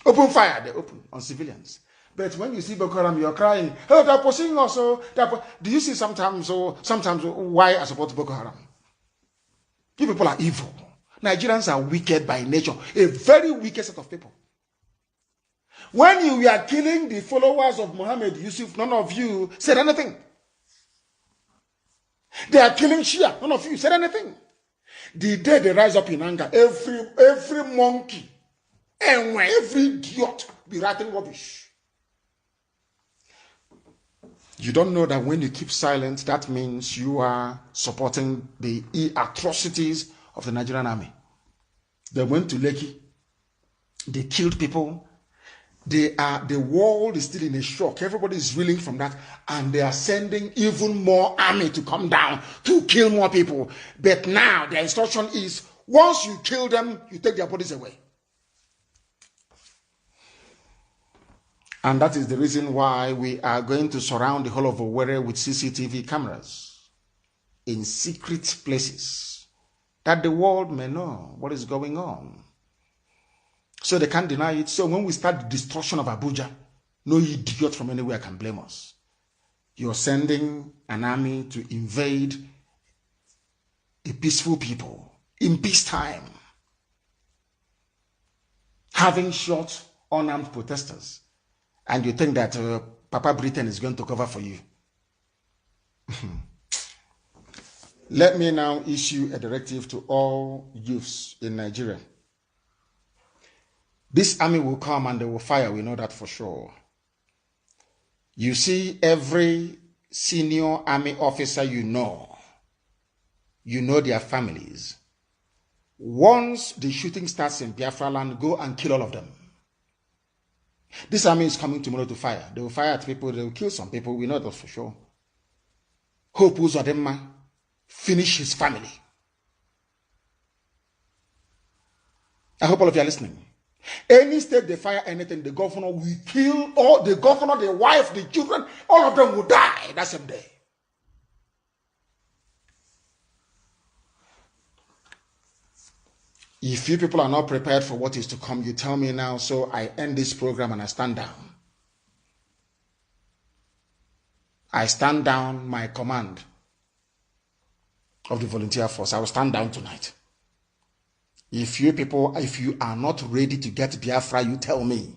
Open fire, they open on civilians. But when you see Boko Haram, you're crying, oh, they're pursuing us. Do you see sometimes why I support Boko Haram? You people are evil. Nigerians are wicked by nature. A very wicked set of people. When you were killing the followers of Muhammad Yusuf, none of you said anything. They are killing Shia. None of you said anything. The day they rise up in anger, every monkey and every idiot be writing rubbish. You don't know that when you keep silent, that means you are supporting the atrocities of the Nigerian army. They went to Lekki. They killed people. The world is still in a shock. Everybody is reeling from that, and they are sending even more army to come down to kill more people. But now the instruction is, once you kill them, you take their bodies away. And that is the reason why we are going to surround the whole of Owerri with CCTV cameras in secret places, that the world may know what is going on. So they can't deny it. So when we start the destruction of Abuja, no idiot from anywhere can blame us. You're sending an army to invade a peaceful people in peacetime, having shot unarmed protesters, and you think that Papa Britain is going to cover for you. Let me now issue a directive to all youths in Nigeria. This army will come and they will fire, we know that for sure. You see, every senior army officer you know their families. Once the shooting starts in Biafra land, go and kill all of them. This army is coming tomorrow to fire. They will fire at people, they will kill some people, we know that for sure. Hope Uzodinma finish his family. I hope all of you are listening. Any state they fire anything, the governor will kill all the governor, the wife, the children, all of them will die that same day. If you people are not prepared for what is to come, you tell me now, so I end this program and I stand down. I stand down my command of the volunteer force. I will stand down tonight. If you people, if you are not ready to get Biafra, you tell me.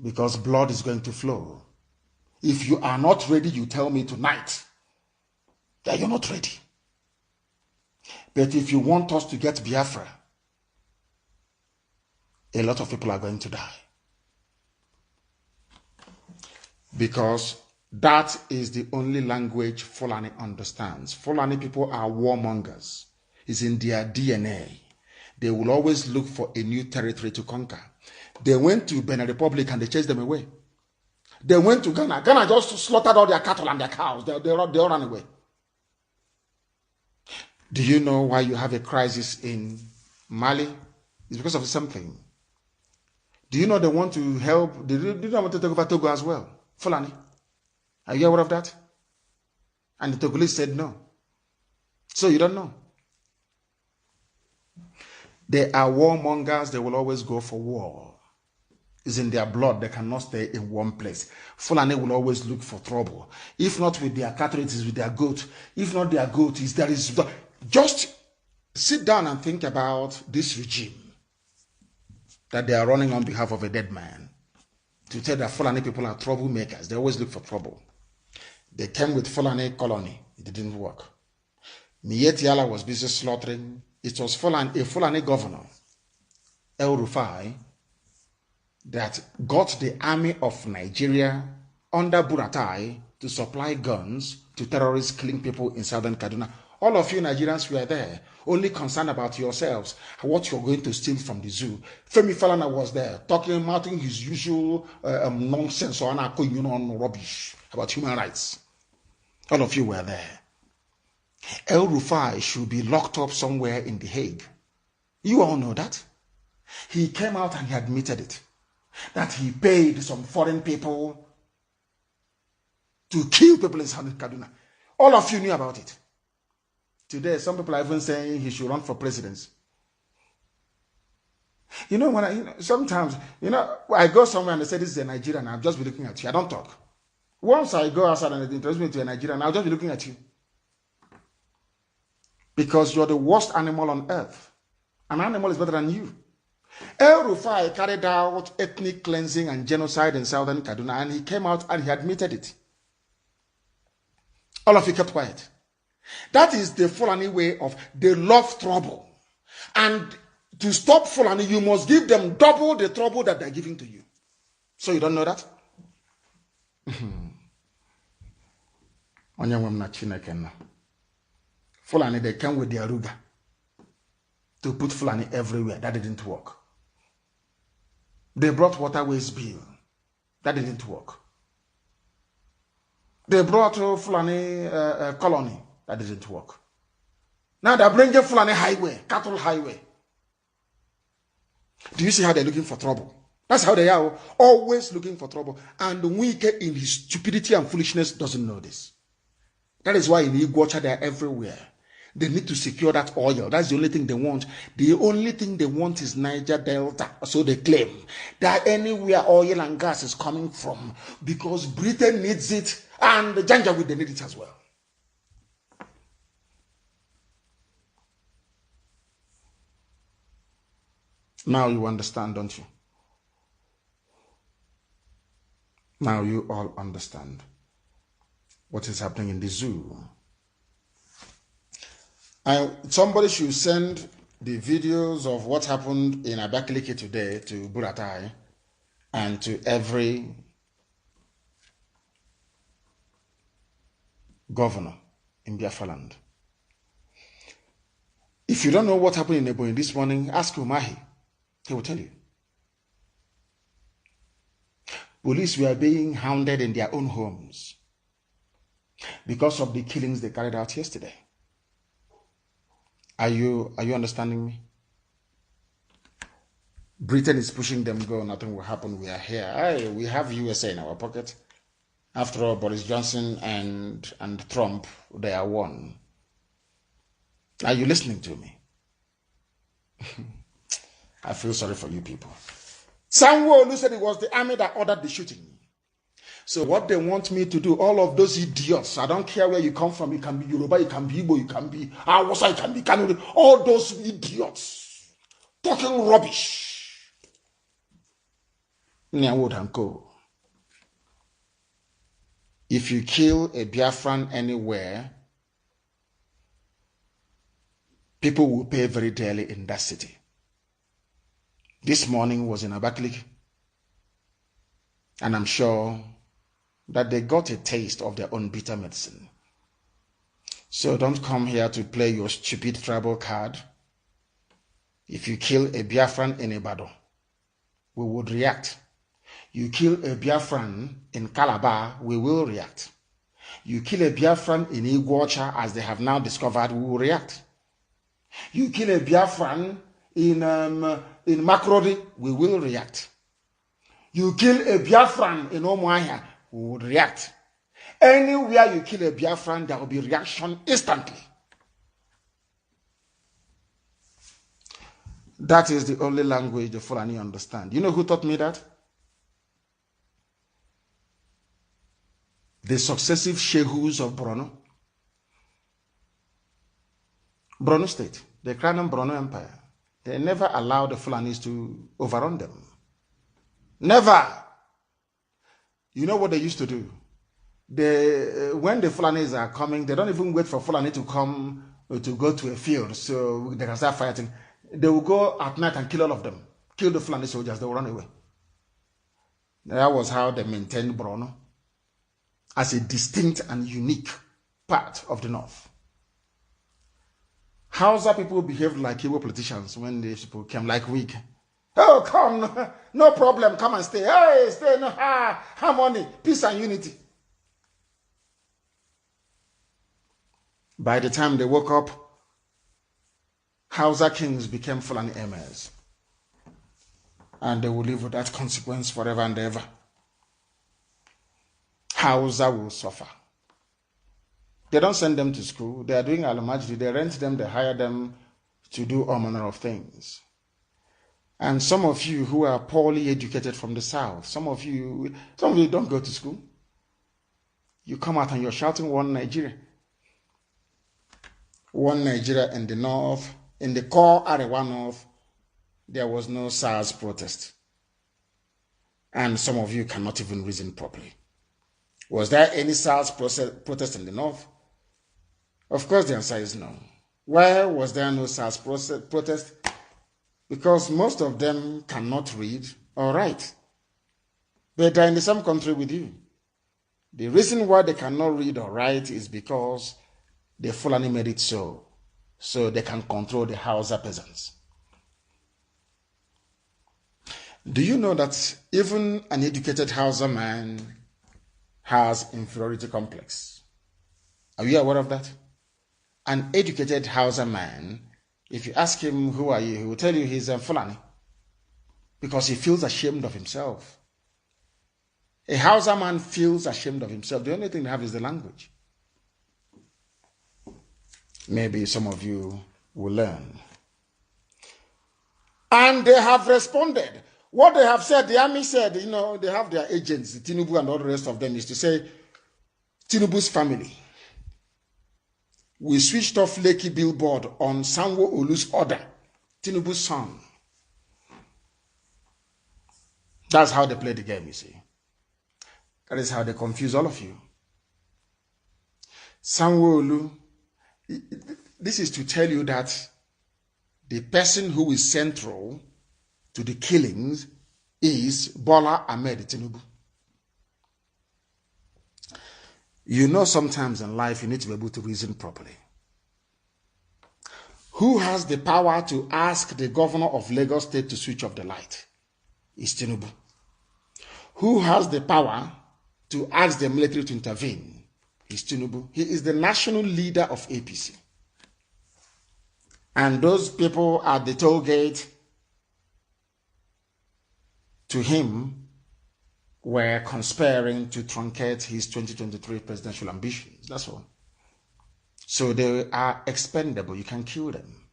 Because blood is going to flow. If you are not ready, you tell me tonight that you're not ready. But if you want us to get Biafra, a lot of people are going to die. Because that is the only language Fulani understands. Fulani people are warmongers. It's in their DNA. They will always look for a new territory to conquer. They went to Benin Republic and they chased them away. They went to Ghana. Ghana just slaughtered all their cattle and their cows. They all ran away. Do you know why you have a crisis in Mali? It's because of something. Do you know they want to help? They want to take over Togo as well. Fulani. Are you aware of that? And the Togolese said no. So you don't know. They are warmongers. They will always go for war. It's in their blood. They cannot stay in one place. Fulani will always look for trouble. If not with their cattle, it is with their goat. If not their goat, there is. Just sit down and think about this regime that they are running on behalf of a dead man. To tell that Fulani people are troublemakers. They always look for trouble. They came with Fulani colony. It didn't work. Mieti Allah was busy slaughtering. It was a Fulani governor, El Rufai, that got the army of Nigeria under Buratai to supply guns to terrorists killing people in southern Kaduna. All of you Nigerians were there, only concerned about yourselves, what you're going to steal from the zoo. Femi Falana was there, talking his usual nonsense or rubbish about human rights. All of you were there. El Rufai should be locked up somewhere in The Hague. You all know that. He came out and he admitted it. That he paid some foreign people to kill people in Southern Kaduna. All of you knew about it. Today, some people are even saying he should run for presidency. You know, sometimes, I go somewhere and they say this is a Nigerian, I'll just be looking at you. I don't talk. Once I go outside and they introduce me to a Nigerian, I'll just be looking at you. Because you're the worst animal on earth. An animal is better than you. El Rufai carried out ethnic cleansing and genocide in southern Kaduna, and he came out and he admitted it. All of you kept quiet. That is the Fulani way of, they love trouble. And to stop Fulani, you must give them double the trouble that they're giving to you. So you don't know that? Fulani, they came with their ruga to put Fulani everywhere. That didn't work. They brought waterways bill. That didn't work. They brought Fulani colony. That didn't work. Now they're bringing Fulani highway, cattle highway. Do you see how they're looking for trouble? That's how they are, always looking for trouble. And Wike, in his stupidity and foolishness, doesn't know this. That is why in Iguacha they're everywhere. They need to secure that oil. That's the only thing they want. The only thing they want is Niger Delta. So they claim that anywhere oil and gas is coming from, because Britain needs it and the Janjaweed, they need it as well. Now you understand, don't you? Now you all understand what is happening in the zoo. Somebody should send the videos of what happened in Abakaliki today to Buratai and to every governor in Biafra land. If you don't know what happened in Ebonyi this morning, ask Umahi. He will tell you. Police were being hounded in their own homes because of the killings they carried out yesterday. Are you understanding me? Britain is pushing them, go, nothing will happen, we are here. We have USA in our pocket. After all, Boris Johnson and Trump, they are one. Are you listening to me? I feel sorry for you people. Sanwo-Olu said it was the army that ordered the shooting. So what they want me to do, all of those idiots, I don't care where you come from, you can be Yoruba, you can be Igbo, you can be Hausa, you can be Kanuri, all those idiots talking rubbish. If you kill a Biafran anywhere, people will pay very dearly in that city. This morning was in Abakaliki, and I'm sure that they got a taste of their own bitter medicine. So don't come here to play your stupid tribal card. If you kill a Biafran in Ibadan, we would react. You kill a Biafran in Calabar, we will react. You kill a Biafran in Iguacha, as they have now discovered, we will react. You kill a Biafran in Makurdi, we will react. You kill a Biafran in Omuahia, we would react. Anywhere you kill a Biafran, there will be reaction instantly. That is the only language the Fulani understand. You know who taught me that? the successive shehus of Borno State, the Crown Borno Empire, they never allowed the Fulanis to overrun them. Never. You know what they used to do? When the Fulanis are coming, they don't even wait for Fulani to come to go to a field so they can start fighting. They will go at night and kill all of them. Kill the Fulani soldiers, they will run away. That was how they maintained Borno as a distinct and unique part of the North. Hausa people behaved like Igbo politicians when these people came, like weak. Oh, come, no problem, come and stay. Hey, stay, no, harmony, peace and unity. By the time they woke up, Hausa kings became Fulani emirs. And they will live with that consequence forever and ever. Hausa will suffer. They don't send them to school. They are doing al-majdi. They rent them. They hire them to do all manner of things. And some of you who are poorly educated from the south, some of you don't go to school. You come out and you're shouting one Nigeria. One Nigeria in the north, in the core Arewa north, there was no SARS protest. And some of you cannot even reason properly. Was there any SARS protest in the north? Of course, the answer is no. Why was there no SARS protest? Because most of them cannot read or write. But they're in the same country with you. The reason why they cannot read or write is because the Fulani made it so they can control the Hausa peasants. Do you know that even an educated Hausa man has inferiority complex? Are you aware of that? An educated Hausa man, if you ask him, who are you, he will tell you he's a Fulani. Because he feels ashamed of himself. A Hausa man feels ashamed of himself. The only thing they have is the language. Maybe some of you will learn. And they have responded. What they have said, the army said, they have their agents, Tinubu and all the rest of them, is to say, Tinubu's family. We switched off Lekki billboard on Sanwo-Olu's order. Tinubu's son. That's how they play the game, you see. That is how they confuse all of you. Sanwo-Olu, this is to tell you that the person who is central to the killings is Bola Ahmed Tinubu. You know, sometimes in life you need to be able to reason properly. Who has the power to ask the governor of Lagos State to switch off the light? It's Tinubu. Who has the power to ask the military to intervene? It's Tinubu. He is the national leader of APC. And those people at the toll gate to him were conspiring to truncate his 2023 presidential ambitions. That's all. So they are expendable. You can kill them.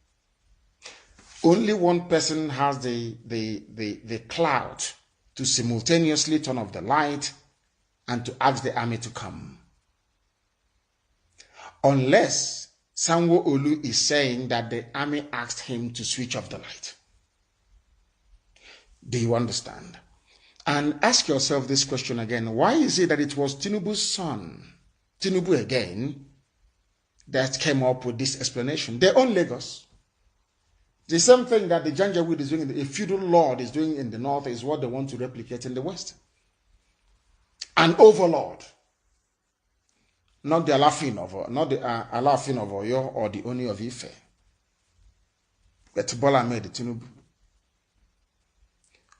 Only one person has the clout to simultaneously turn off the light and to ask the army to come. Unless Sanwo-Olu is saying that the army asked him to switch off the light. Do you understand? And ask yourself this question again. Why is it that it was Tinubu's son, Tinubu again, that came up with this explanation? They own Lagos. The same thing that the Janjaweed is doing, a feudal lord is doing in the north, is what they want to replicate in the west. An overlord. Not the Alafin of Oyo or the Oni of Ife. But Bola Ahmed Tinubu.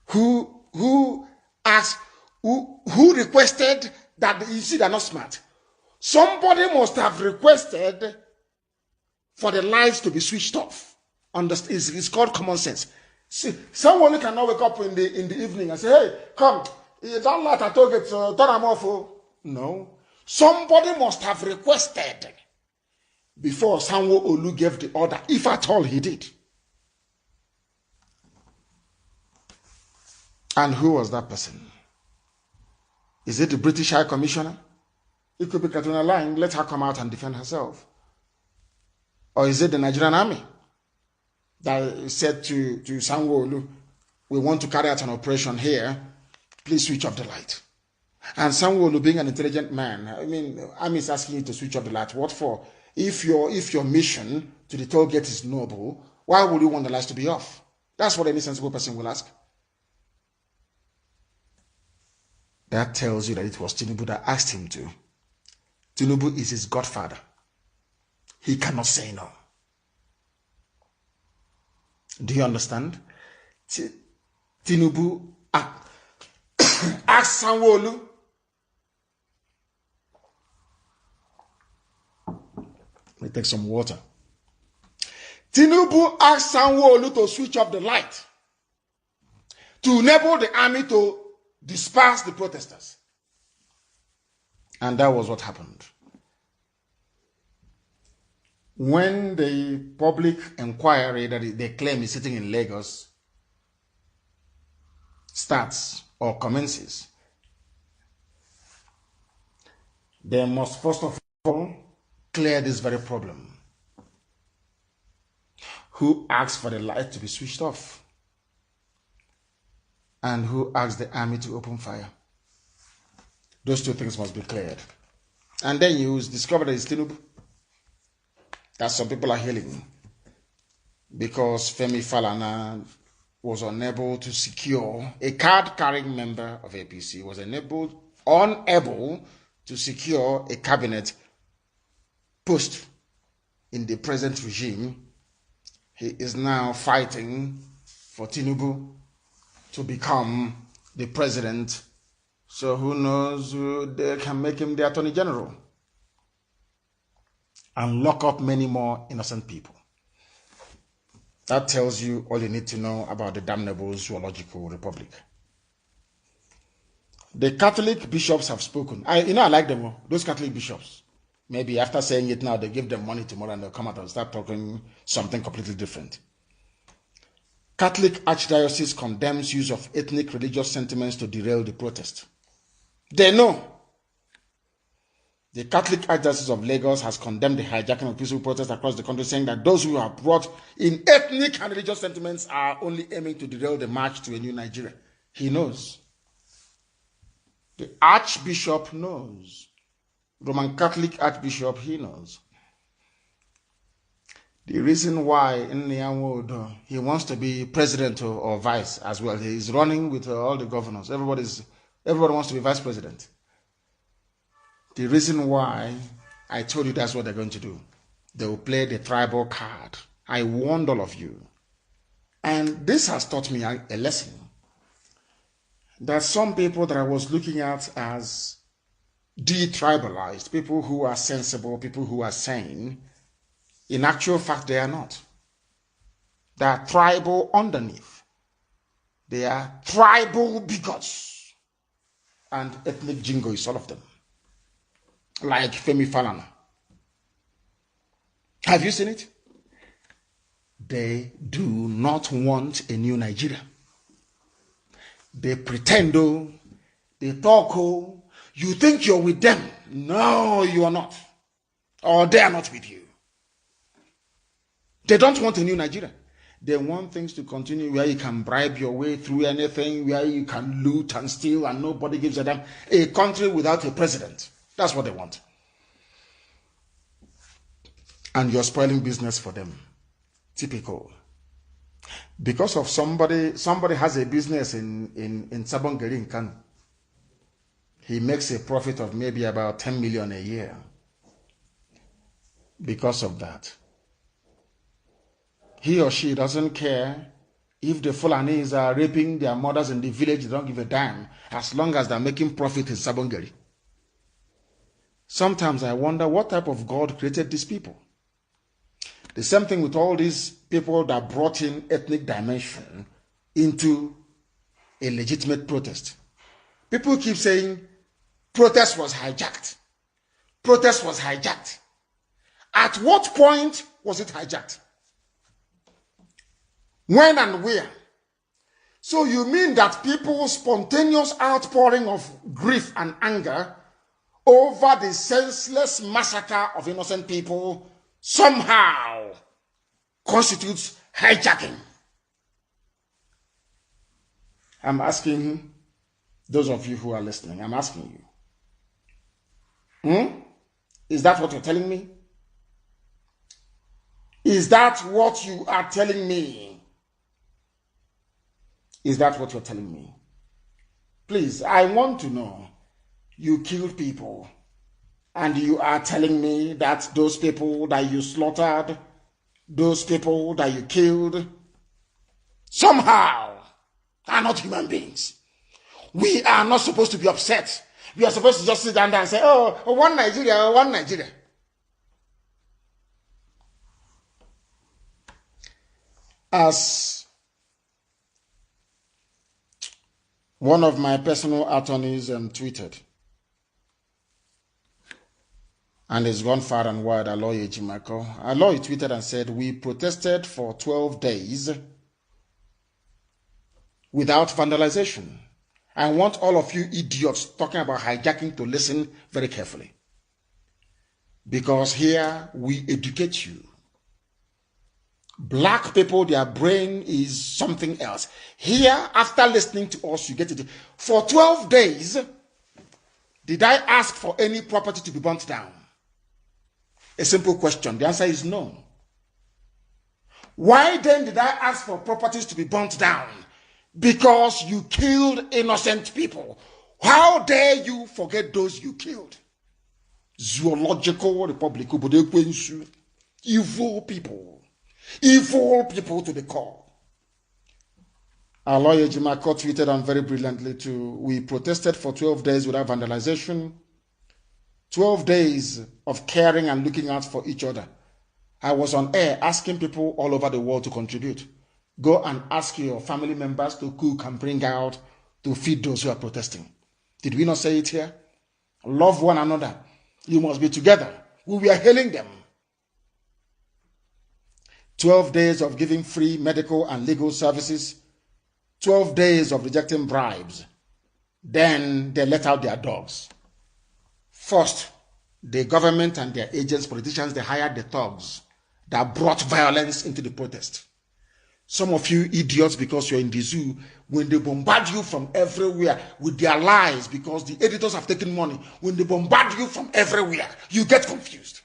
Who asked, who requested that, you see, they're not smart. Somebody must have requested for the lights to be switched off. It's called common sense. See, someone cannot wake up in the evening and say, hey, come, that light I told it, turn them off. No. Somebody must have requested before Sanwo-Olu gave the order, if at all he did. And who was that person? Is it the British High Commissioner? It could be Katrina lying. Let her come out and defend herself. Or is it the Nigerian army that said to Sanwo-Olu, we want to carry out an operation here, please switch off the light. And Sanwo-Olu, being an intelligent man, I mean, army is asking you to switch off the light. What for? If your mission to the toll gate is noble, why would you want the lights to be off? That's what any sensible person will ask. That tells you that it was Tinubu that asked him to. Tinubu is his godfather. He cannot say no. Do you understand? Tinubu asked Sanwo-Olu. Let me take some water. Tinubu asked Sanwo-Olu to switch off the light to enable the army to disperse the protesters. And that was what happened. When the public inquiry that they claim is sitting in Lagos starts or commences, they must first of all clear this very problem. Who asked for the light to be switched off? And who asked the army to open fire? Those two things must be cleared. And then you discover that it's Tinubu. That some people are hailing because Femi Falana was unable to secure a card-carrying member of APC, was unable to secure a cabinet post in the present regime. He is now fighting for Tinubu to become the president. So who knows, they can make him the Attorney General and lock up many more innocent people. That tells you all you need to know about the damnable zoological republic. The Catholic bishops have spoken. I like them all, those Catholic bishops. Maybe after saying it now, they give them money tomorrow and they'll come out and start talking something completely different. Catholic Archdiocese condemns use of ethnic religious sentiments to derail the protest. They know. The Catholic Archdiocese of Lagos has condemned the hijacking of peaceful protests across the country, saying that those who are brought in ethnic and religious sentiments are only aiming to derail the march to a new Nigeria. He knows. The Archbishop knows. Roman Catholic Archbishop, he knows. The reason why in Nyanwodo he wants to be president or vice as well. He's running with all the governors. Everybody wants to be vice president. The reason why I told you that's what they're going to do. They will play the tribal card. I warned all of you. And this has taught me a lesson. That some people that I was looking at as de-tribalized, people who are sensible, people who are sane, in actual fact, they are not. They are tribal underneath. They are tribal bigots and ethnic jingoists, all of them. Like Femi Falana. Have you seen it? They do not want a new Nigeria. They pretend, they talk, you think you're with them. No, you are not. Or they are not with you. They don't want a new Nigeria. They want things to continue where you can bribe your way through anything, where you can loot and steal and nobody gives a damn. A country without a president. That's what they want. And you're spoiling business for them. Typical. Because of somebody has a business in Sabongeri in Kano. He makes a profit of maybe about 10 million a year. Because of that. He or she doesn't care if the Fulanis are raping their mothers in the village. They don't give a damn. As long as they're making profit in Sabongeri. Sometimes I wonder what type of God created these people. The same thing with all these people that brought in ethnic dimension into a legitimate protest. People keep saying protest was hijacked. Protest was hijacked. At what point was it hijacked? When and where? So you mean that people's spontaneous outpouring of grief and anger over the senseless massacre of innocent people somehow constitutes hijacking. I'm asking those of you who are listening, I'm asking you. Is that what you're telling me? Is that what you are telling me? Is that what you're telling me? Please, I want to know. You killed people, and you are telling me that those people that you slaughtered, those people that you killed, somehow are not human beings. We are not supposed to be upset. We are supposed to just sit down there and say, oh, one Nigeria, one Nigeria. As one of my personal attorneys tweeted, and it's gone far and wide, Aloy Ejimako. Aloy tweeted and said, we protested for 12 days without vandalization. I want all of you idiots talking about hijacking to listen very carefully. Because here we educate you. Black people, their brain is something else. Here, after listening to us, you get it. For 12 days, did I ask for any property to be burnt down? A simple question. The answer is no. Why then did I ask for properties to be burnt down? Because you killed innocent people. How dare you forget those you killed? Zoological Republic, evil people. Evil people to the core. Our lawyer Jimako tweeted on very brilliantly too. We protested for 12 days without vandalization. 12 days of caring and looking out for each other. I was on air asking people all over the world to contribute. Go and ask your family members to cook and bring out to feed those who are protesting. Did we not say it here? Love one another. You must be together. We were hailing them. 12 days of giving free medical and legal services. 12 days of rejecting bribes. Then they let out their dogs. First, the government and their agents, politicians, they hired the thugs that brought violence into the protest. Some of you idiots, because you're in the zoo, when they bombard you from everywhere with their lies, because the editors have taken money, when they bombard you from everywhere, you get confused.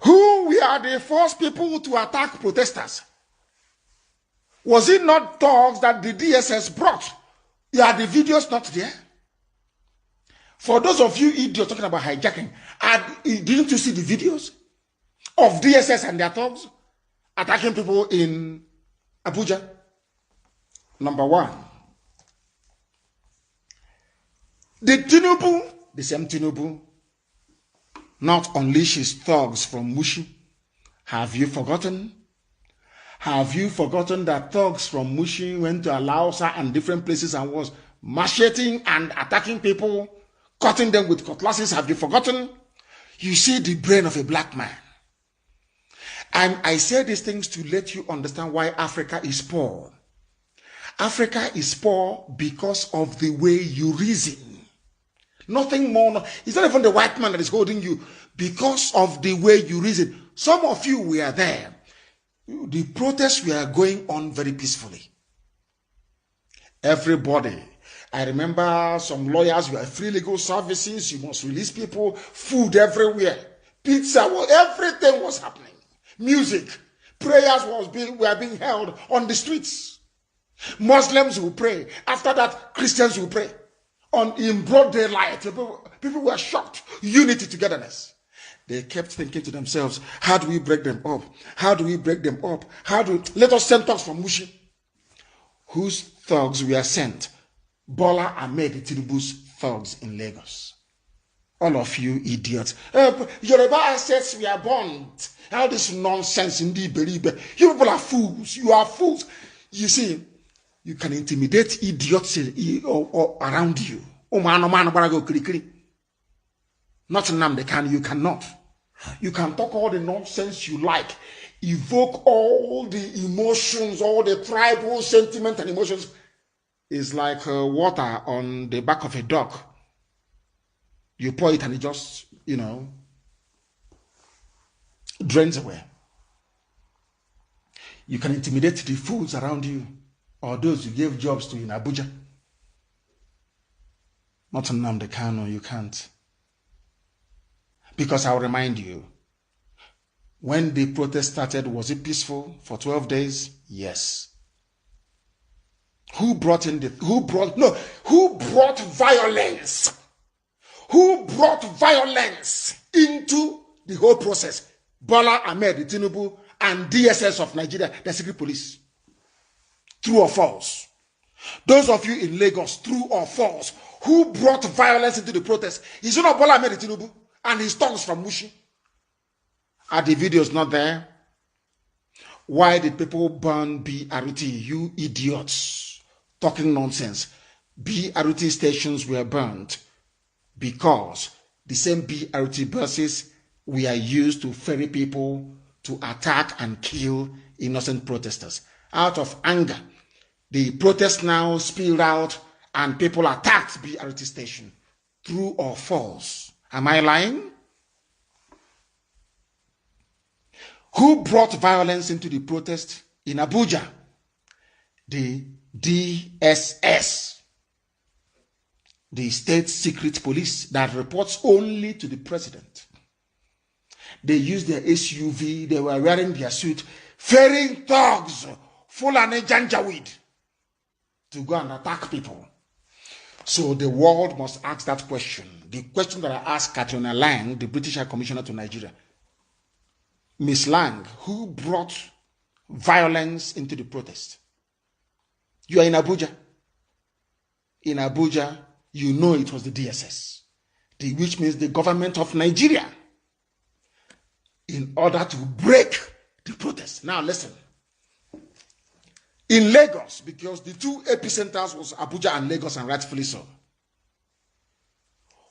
Who were the first people to attack protesters? Was it not thugs that the DSS brought? Are the videos not there? For those of you idiots talking about hijacking, didn't you see the videos of DSS and their thugs attacking people in Abuja? Number one. The same Tinubu, not unleash his thugs from Mushi. Have you forgotten? Have you forgotten that thugs from Mushi went to Alausa and different places and was macheting and attacking people, cutting them with cutlasses? Have you forgotten? You see the brain of a black man. And I say these things to let you understand why Africa is poor. Africa is poor because of the way you reason. Nothing more. It's not even the white man that is holding you. Because of the way you reason. Some of you were there. The protests were going on very peacefully. Everybody. I remember some lawyers were free legal services. You must release people. Food everywhere. Pizza. Everything was happening. Music. Prayers were being held on the streets. Muslims will pray. After that, Christians will pray. In broad daylight, people were shocked. Unity, togetherness. They kept thinking to themselves, how do we break them up? How do we break them up? Let us send thugs from Mushi. Whose thugs were sent? Bola Ahmed Tinubu's thugs in Lagos. All of you idiots. Yoruba assets were burned. All this nonsense in the Beribe. You people are fools. You are fools. You see, you can intimidate idiots around you. Not Nnamdi, you cannot. You can talk all the nonsense you like. Evoke all the emotions, all the tribal sentiment and emotions. It's like water on the back of a duck. You pour it and it just, drains away. You can intimidate the fools around you or those you gave jobs to in Abuja. Not in Nnamdi Kanu, you can't. Because I'll remind you, when the protest started, was it peaceful for 12 days? Yes. Who brought violence? Who brought violence into the whole process? Bola Ahmed Tinubu and DSS of Nigeria, the secret police. True or false? Those of you in Lagos, true or false? Who brought violence into the protest? Is it not Bola Ahmed Tinubu and his tongues from Mushi? Are the videos not there? Why did people burn BRT? You idiots. Talking nonsense. BRT stations were burned because the same BRT buses were used to ferry people to attack and kill innocent protesters. Out of anger, the protest now spilled out and people attacked BRT station. True or false? Am I lying? Who brought violence into the protest in Abuja? The DSS, the state secret police that reports only to the president. They used their SUV, they were wearing their suit, ferrying thugs, Fulani Janjaweed, to go and attack people. So the world must ask that question. The question that I asked Katrina Lang, the British High Commissioner to Nigeria. Miss Lang, who brought violence into the protest? You are in Abuja. In Abuja, you know it was the DSS, which means the government of Nigeria, in order to break the protest. Now listen. In Lagos, because the two epicenters was Abuja and Lagos, and rightfully so.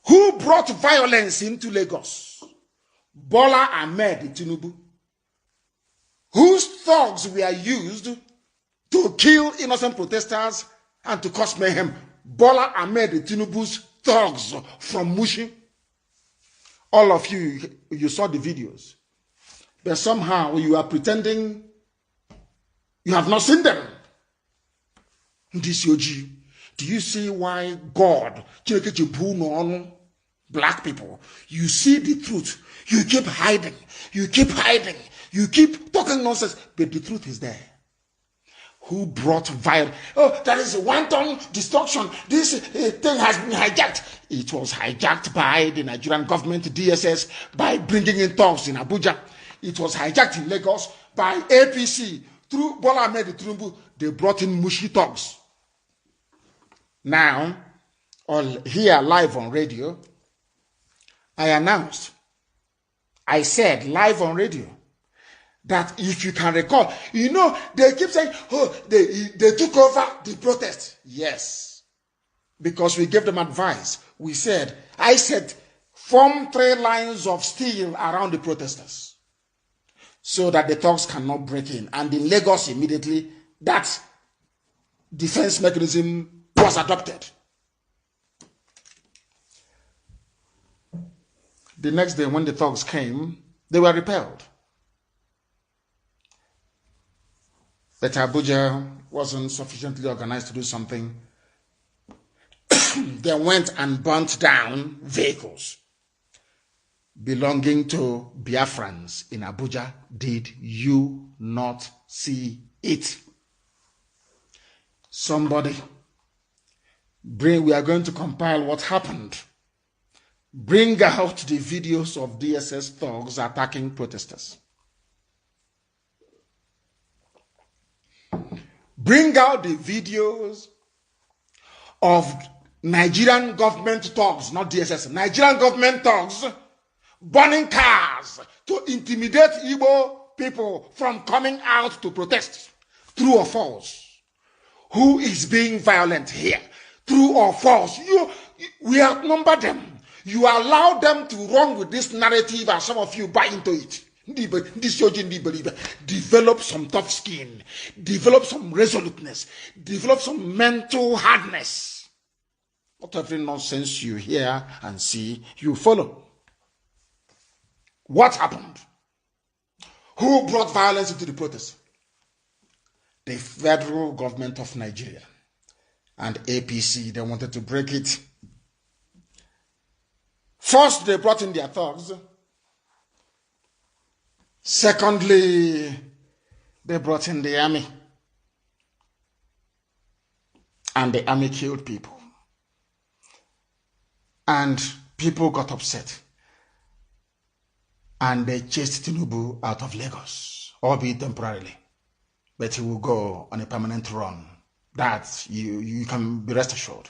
Who brought violence into Lagos? Bola Ahmed Tinubu. Whose thugs were used to kill innocent protesters and to cause mayhem? Bola Ahmed Tinubu's thugs from Mushi. All of you saw the videos. But somehow you are pretending you have not seen them. This Yoji, do you see why God, black people, you see the truth, you keep hiding, you keep talking nonsense, but the truth is there. Who brought violence? Oh, that is a wanton destruction. This thing has been hijacked. It was hijacked by the Nigerian government, DSS, by bringing in thugs in Abuja. It was hijacked in Lagos by APC. Through Bola Ahmed Tinubu, they brought in Mushi thugs. Now, here live on radio, I announced, I said live on radio, that if you can recall, they keep saying, oh, they took over the protest. Yes, because we gave them advice. I said, form 3 lines of steel around the protesters so that the thugs cannot break in. And in Lagos, immediately, that defense mechanism was adopted. The next day, when the thugs came, they were repelled. But Abuja wasn't sufficiently organized to do something. They went and burnt down vehicles belonging to Biafrans in Abuja. Did you not see it? Somebody, we are going to compile what happened. Bring out the videos of DSS thugs attacking protesters. Bring out the videos of Nigerian government thugs, not DSS, Nigerian government thugs burning cars to intimidate Igbo people from coming out to protest. True or false? Who is being violent here? True or false? We outnumber them. You allow them to run with this narrative and some of you buy into it. Develop some tough skin. Develop some resoluteness. Develop some mental hardness. Not every nonsense you hear and see, you follow. What happened? Who brought violence into the protest? The federal government of Nigeria and APC. They wanted to break it. First, they brought in their thugs. Secondly, they brought in the army. And the army killed people. And people got upset. And they chased Tinubu out of Lagos, albeit temporarily. But he will go on a permanent run. That you can be rest assured.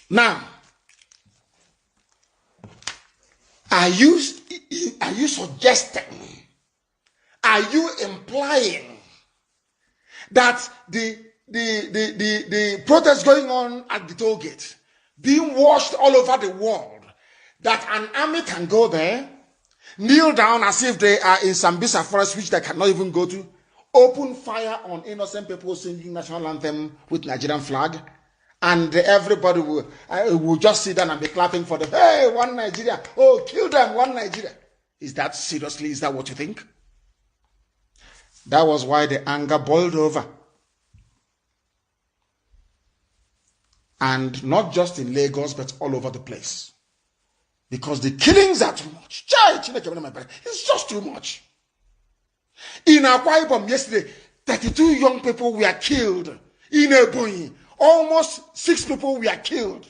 Now, are you suggesting, are you implying that the protest going on at the toll gate, being watched all over the world, that an army can go there, kneel down as if they are in Sambisa forest, which they cannot even go to, open fire on innocent people singing national anthem with Nigerian flag, and everybody will just sit down and be clapping for them. Hey, one Nigeria. Oh, kill them, one Nigeria. Is that seriously? Is that what you think? That was why the anger boiled over. And not just in Lagos, but all over the place. Because the killings are too much. It's just too much. In Akwa Ibom yesterday, 32 young people were killed. In Ebonyi, almost 6 people were killed.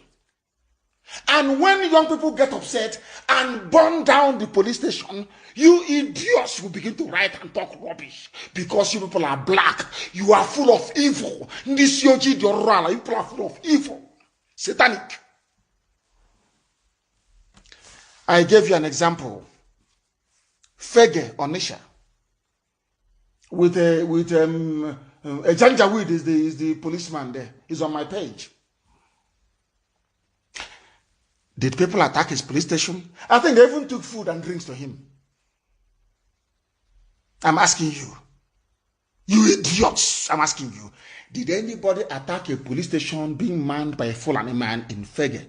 And when young people get upset and burn down the police station, you idiots will begin to write and talk rubbish because you people are black. You are full of evil. You people are full of evil. Satanic. I gave you an example. Fege Onisha. With a Janjaweed is the policeman there. He's on my page. Did people attack his police station? I think they even took food and drinks to him. I'm asking you. You idiots, I'm asking you. Did anybody attack a police station being manned by a Fulani man in Fege?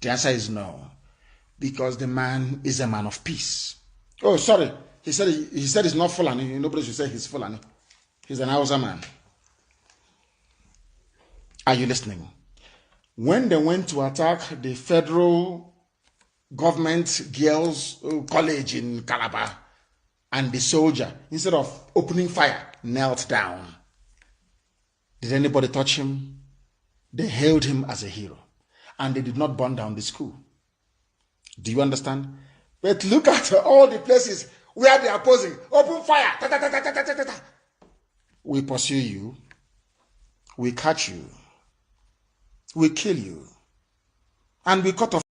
The answer is no. Because the man is a man of peace. Oh, sorry. He said he's not Fulani. Nobody should say he's Fulani. He's an Hausa man. Are you listening? When they went to attack the federal government girls' college in Calabar, and the soldier, instead of opening fire, knelt down. Did anybody touch him? They hailed him as a hero. And they did not burn down the school. Do you understand? But look at all the places where they are opposing. Open fire. Ta, ta, ta, ta, ta, ta, ta, ta. We pursue you. We catch you. We kill you. And we cut off